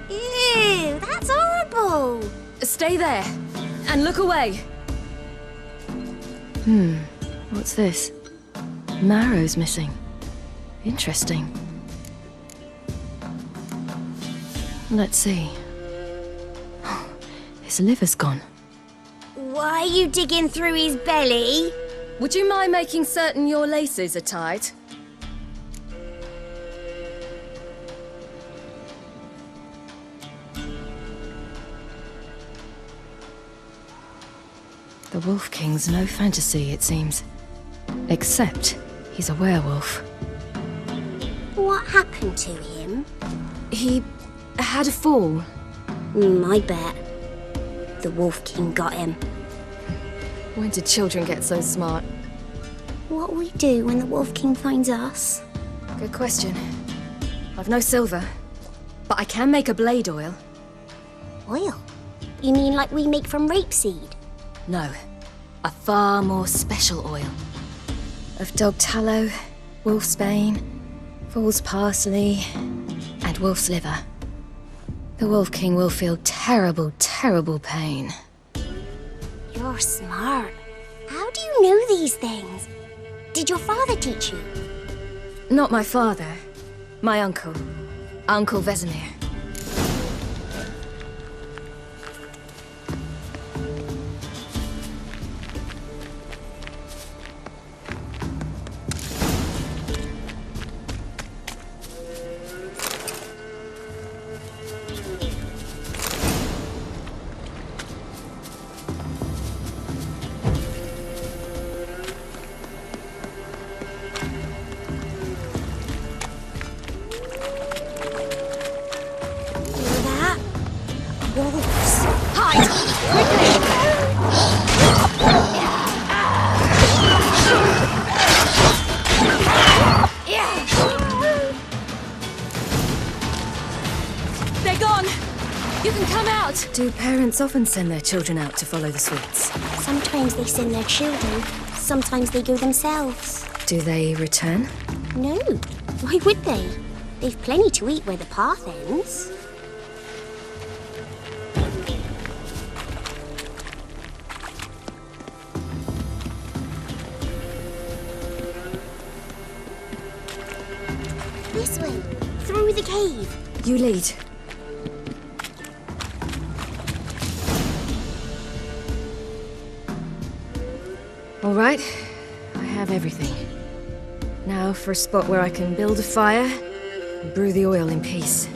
V: Ew, that's horrible!
U: Stay there, and look away. What's this? Marrow's missing. Interesting. Let's see. His liver's gone.
V: Why are you digging through his belly?
U: Would you mind making certain your laces are tied? The Wolf King's no fantasy, it seems. Except he's a werewolf.
V: What happened to him?
U: He had a fall.
V: I bet. The Wolf King got him.
U: When did children get so smart?
V: What will we do when the Wolf King finds us?
U: Good question. I've no silver, but I can make a blade oil.
V: Oil? You mean like we make from rapeseed?
U: No, a far more special oil. Of dog tallow, wolf's bane, fool's parsley, and wolf's liver. The Wolf King will feel terrible, terrible pain.
V: You're smart. How do you know these things? Did your father teach you?
U: Not my father. My uncle. Uncle Vesemir. Right. Do parents often send their children out to follow the sweets?
V: Sometimes they send their children, sometimes they go themselves.
U: Do they return?
V: No. Why would they? They've plenty to eat where the path ends. This way, through the cave.
U: You lead. All right, I have everything. Now for a spot where I can build a fire and brew the oil in peace.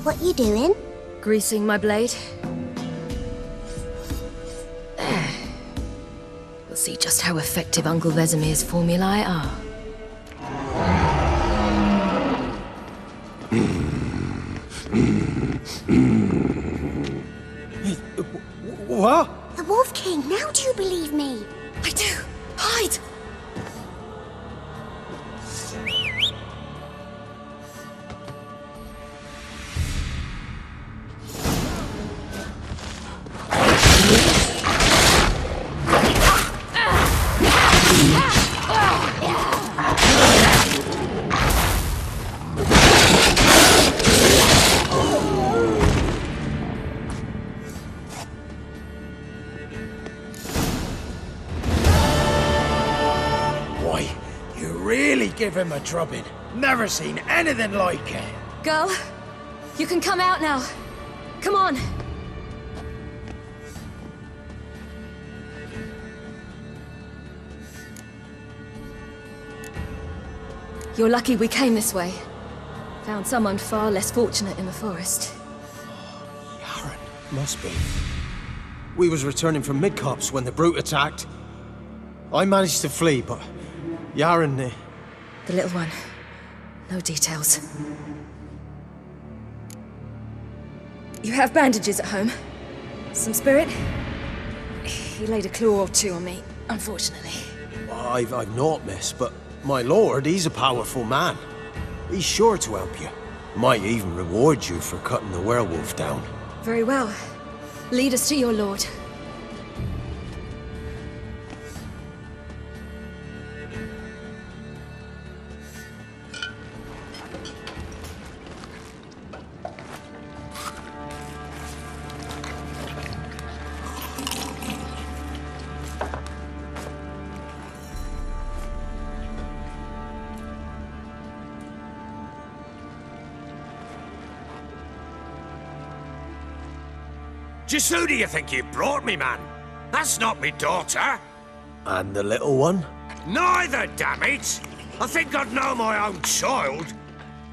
V: What you doing?
U: Greasing my blade. There. We'll see just how effective Uncle Vesemir's formulae are.
C: What?
V: The Wolf King, now do you believe me?
U: I do. Hide!
E: Give him a drubbing. Never seen anything like it.
U: Girl, you can come out now. Come on. You're lucky we came this way. Found someone far less fortunate in the forest.
E: Yaren, must be. We was returning from Midcopse when the brute attacked. I managed to flee, but Yaren...
U: The little one. No details. You have bandages at home? Some spirit? He laid a claw or two on me, unfortunately.
E: I've naught, miss, but my lord, he's a powerful man. He's sure to help you. Might even reward you for cutting the werewolf down.
U: Very well. Lead us to your lord.
H: Just who do you think you brought me, man? That's not me daughter.
E: And the little one?
H: Neither, damn it! I think I'd know my own child.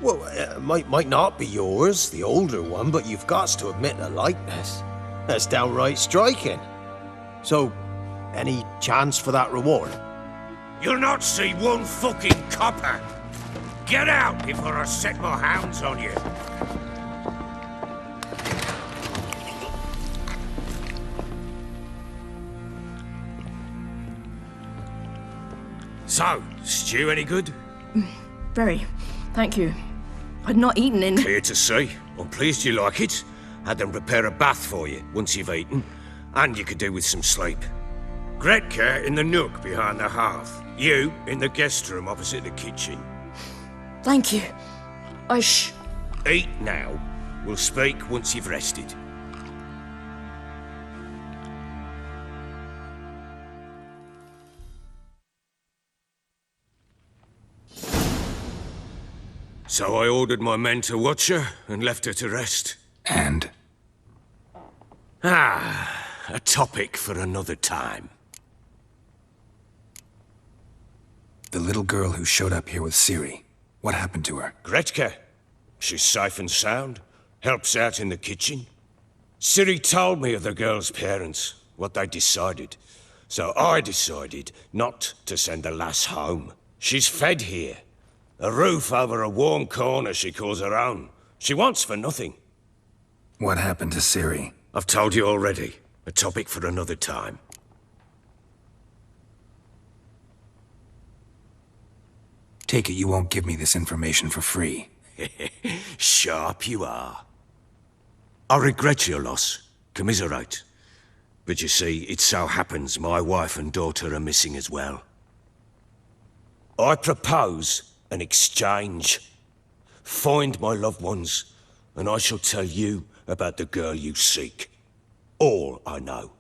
E: Well, might not be yours, the older one, but you've got to admit the likeness. That's downright striking. So, any chance for that reward?
H: You'll not see one fucking copper. Get out before I set my hounds on you. So, stew any good?
U: Very. Thank you. I'd not eaten in...
H: Clear to see. I'm pleased you like it. Had them prepare a bath for you once you've eaten. And you could do with some sleep. Gretka in the nook behind the hearth. You in the guest room opposite the kitchen.
U: Thank you.
H: Eat now. We'll speak once you've rested. So I ordered my men to watch her and left her to rest.
A: And?
H: A topic for another time.
A: The little girl who showed up here with Ciri. What happened to her?
H: Gretka. She's safe and sound. Helps out in the kitchen. Ciri told me of the girl's parents, what they decided. So I decided not to send the lass home. She's fed here. A roof over a warm corner she calls her own. She wants for nothing.
A: What happened to Ciri?
H: I've told you already. A topic for another time.
A: take it you won't give me this information for free.
H: Sharp you are. I regret your loss. Commiserate. But you see, it so happens my wife and daughter are missing as well. I propose an exchange. Find my loved ones, and I shall tell you about the girl you seek. All I know.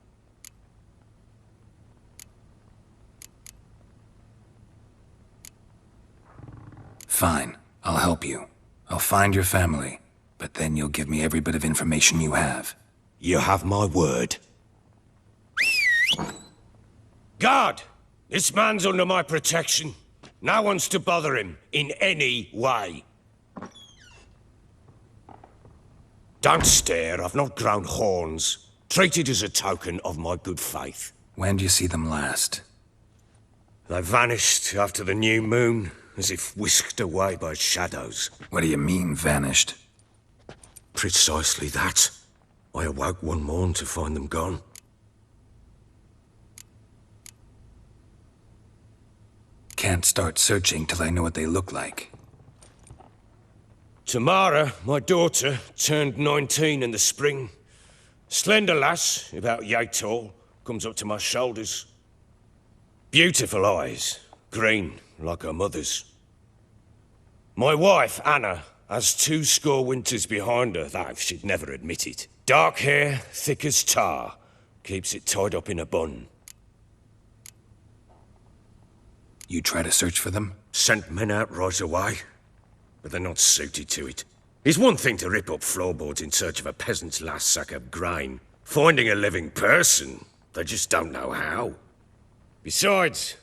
A: Fine, I'll help you. I'll find your family, but then you'll give me every bit of information you have.
H: You have my word. Guard! This man's under my protection. No one's to bother him in any way. Don't stare, I've not grown horns. Treat it as a token of my good faith.
A: When do you see them last?
H: They vanished after the new moon, as if whisked away by shadows.
A: What do you mean, vanished?
H: Precisely that. I awoke one morn to find them gone.
A: Can't start searching till I know what they look like.
H: Tamara, my daughter, turned 19 in the spring. Slender lass, about yay tall, comes up to my shoulders. Beautiful eyes, green, like her mother's. My wife, Anna, has 20 winters behind her, though she'd never admit it. Dark hair, thick as tar, keeps it tied up in a bun.
A: You try to search for them?
H: Sent men out right away, but they're not suited to it. It's one thing to rip up floorboards in search of a peasant's last sack of grain. Finding a living person, they just don't know how. Besides,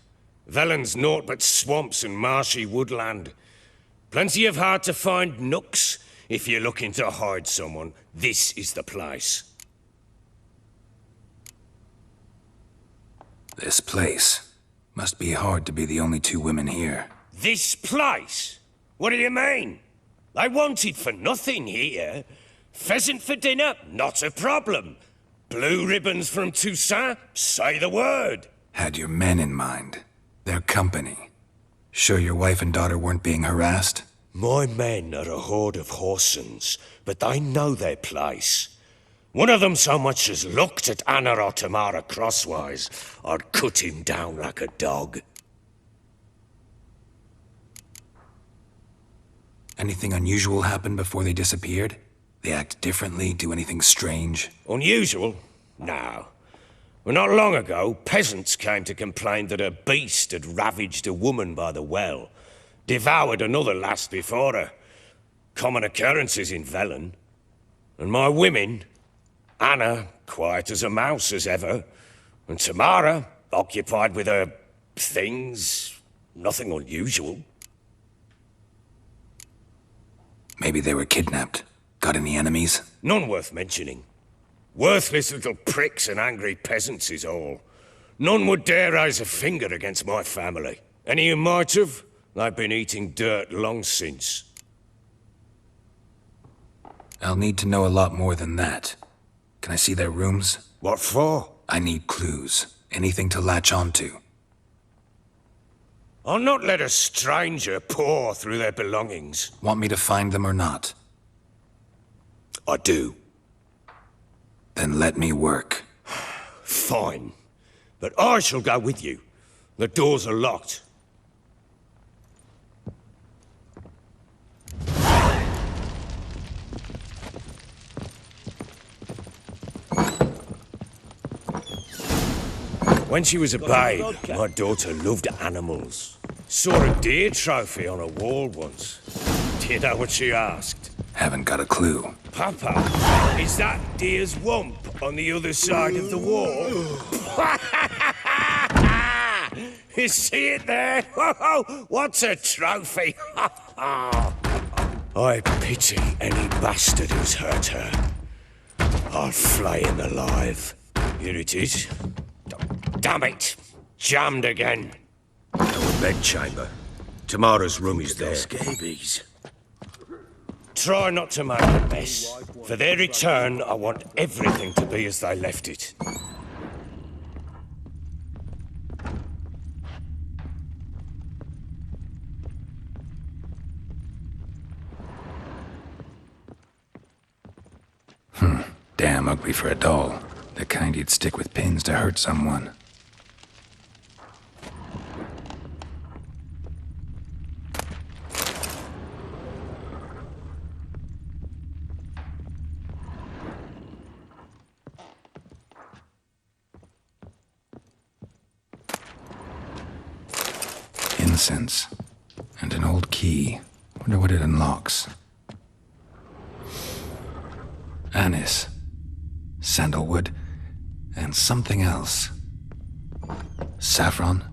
H: Velen's naught but swamps and marshy woodland. Plenty of hard-to-find nooks. If you're looking to hide someone, this is the place.
A: This place. Must be hard to be the only 2 women here.
H: This place? What do you mean? They wanted for nothing here. Pheasant for dinner? Not a problem. Blue ribbons from Toussaint? Say the word.
A: Had your men in mind. Their company. Sure your wife and daughter weren't being harassed?
H: My men are a horde of whoresons, but they know their place. One of them so much as looked at Anna or Tamara crosswise, I'd cut him down like a dog.
A: Anything unusual happen before they disappeared? They act differently, do anything strange?
H: Unusual? No. Well, not long ago, peasants came to complain that a beast had ravaged a woman by the well. Devoured another lass before her. Common occurrences in Velen. And my women... Anna, quiet as a mouse as ever. And Tamara, occupied with her... things. Nothing unusual.
A: Maybe they were kidnapped. Got any enemies?
H: None worth mentioning. Worthless little pricks and angry peasants is all. None would dare raise a finger against my family. Any who might have, they've been eating dirt long since.
A: I'll need to know a lot more than that. Can I see their rooms?
H: What for?
A: I need clues. Anything to latch onto.
H: I'll not let a stranger pore through their belongings.
A: Want me to find them or not?
H: I do.
A: Then let me work.
H: Fine. But I shall go with you. The doors are locked. When she was a babe, my daughter loved animals. Saw a deer trophy on a wall once. Do you know what she asked?
A: Haven't got a clue.
H: Papa, is that deer's wump on the other side of the wall? You see it there? What's a trophy? I pity any bastard who's hurt her. I'll flay him alive. Here it is. Damn it! Jammed again. Our bedchamber. Tamara's room is there.
T: Scabies.
H: Try not to make a mess. For their return, I want everything to be as they left it.
A: Damn ugly for a doll. The kind you'd stick with pins to hurt someone. Incense. And an old key. Wonder what it unlocks. Anise. Sandalwood. And something else. Saffron?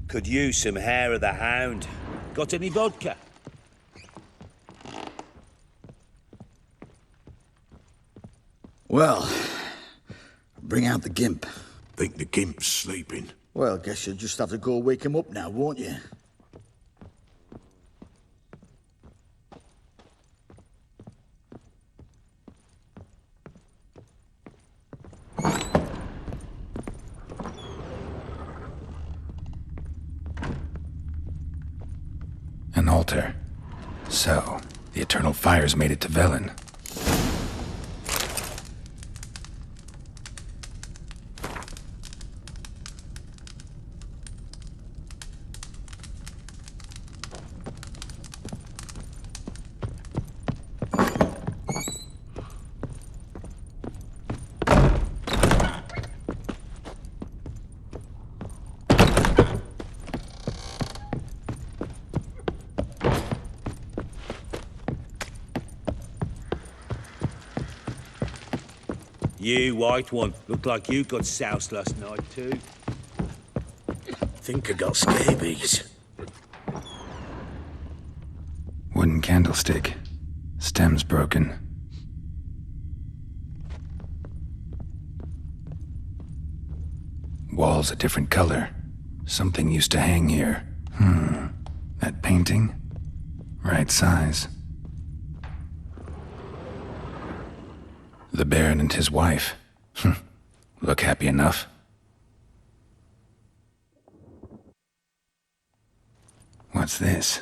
F: Could use some hair of the hound. Got any vodka?
D: Well, bring out the gimp.
G: Think the gimp's sleeping?
D: Well, guess you'll just have to go wake him up now, won't you?
A: An altar. So, the Eternal Fires made it to Velen.
F: You, white one, looked like you got soused last night too.
P: Think I got scabies.
A: Wooden candlestick. Stem's broken. Walls a different color. Something used to hang here. That painting? Right size. The Baron and his wife. Look happy enough. What's this?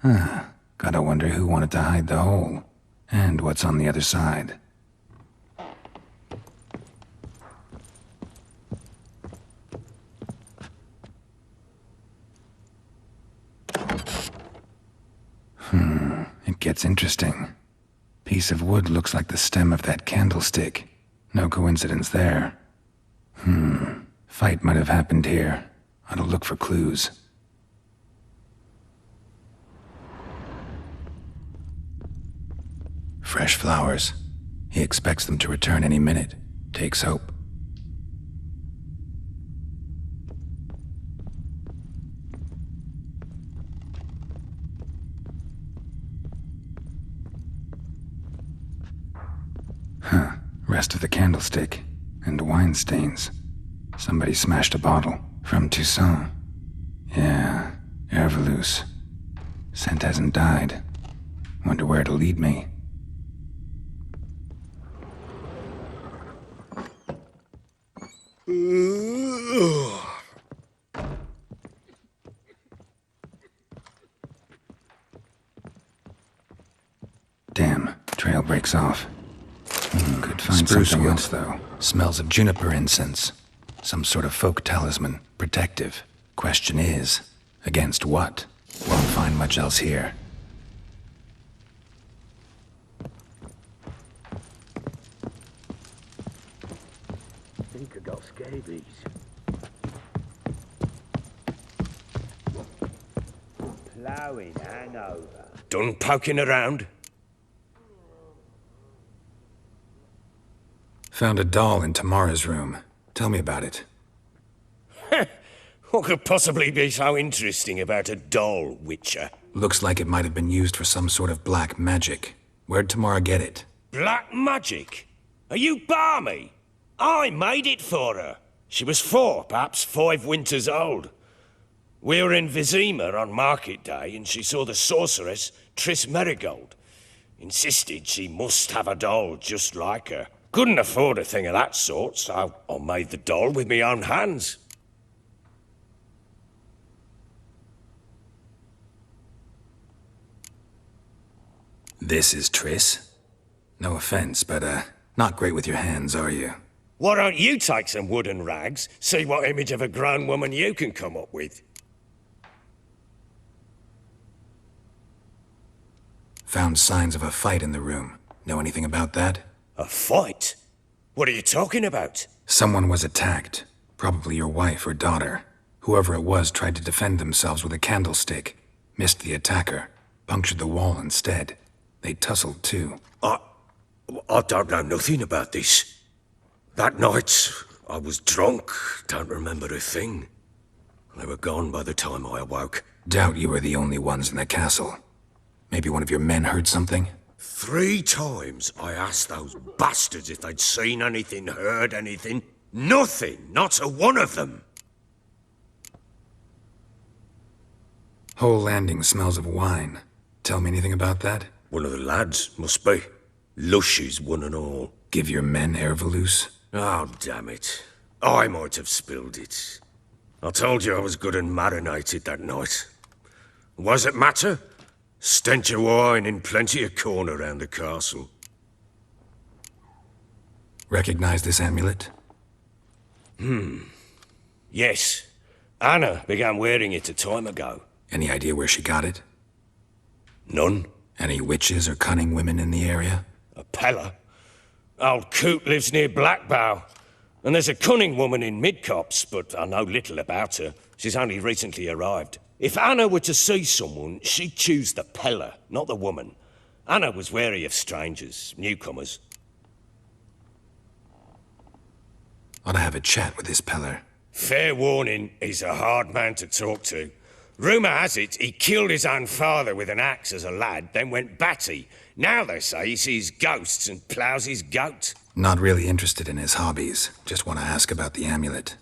A: Gotta wonder who wanted to hide the hole. And what's on the other side. It gets interesting. Piece of wood looks like the stem of that candlestick. No coincidence there. Fight might have happened here. Ought to look for clues. Fresh flowers. He expects them to return any minute. Takes hope. Rest of the candlestick. And wine stains. Somebody smashed a bottle. From Toussaint. Yeah, Herveloos. Scent hasn't died. Wonder where it'll lead me. Damn, trail breaks off. Could find something else, though. Smells of juniper incense. Some sort of folk talisman. Protective. Question is, against what? Won't find much else here.
P: Think I got scabies.
F: Ploughing hangover.
H: Done poking around?
A: Found a doll in Tamara's room. Tell me about it.
H: What could possibly be so interesting about a doll, Witcher?
A: Looks like it might have been used for some sort of black magic. Where'd Tamara get it?
H: Black magic? Are you balmy? I made it for her. She was 4, perhaps 5 winters old. We were in Vizima on market day, and she saw the sorceress, Triss Merigold. Insisted she must have a doll just like her. Couldn't afford a thing of that sort, so I made the doll with my own hands.
A: This is Triss? No offense, but, not great with your hands, are you?
H: Why don't you take some wooden rags, see what image of a grown woman you can come up with?
A: Found signs of a fight in the room. Know anything about that?
H: A fight? What are you talking about?
A: Someone was attacked. Probably your wife or daughter. Whoever it was tried to defend themselves with a candlestick. Missed the attacker. Punctured the wall instead. They tussled too.
H: I don't know nothing about this. That night, I was drunk. Don't remember a thing. They were gone by the time I awoke.
A: Doubt you were the only ones in the castle. Maybe one of your men heard something?
H: 3 times I asked those bastards if they'd seen anything, heard anything. Nothing, not a one of them.
A: Whole landing smells of wine. Tell me anything about that?
H: One of the lads, must be. Lushes, one and all.
A: Give your men Ervelus?
H: Oh, damn it. I might have spilled it. I told you I was good and marinated that night. What does it matter? Stench of wine in plenty of corn around the castle.
A: Recognize this amulet?
H: Yes. Anna began wearing it a time ago.
A: Any idea where she got it?
H: None.
A: Any witches or cunning women in the area?
H: A Pella. Old Coot lives near Blackbow. And there's a cunning woman in Midcopse, but I know little about her. She's only recently arrived. If Anna were to see someone, she'd choose the Pella, not the woman. Anna was wary of strangers, newcomers.
A: Ought to have a chat with this Peller.
H: Fair warning, he's a hard man to talk to. Rumour has it he killed his own father with an axe as a lad, then went batty. Now they say he sees ghosts and ploughs his goat.
A: Not really interested in his hobbies. Just want to ask about the amulet.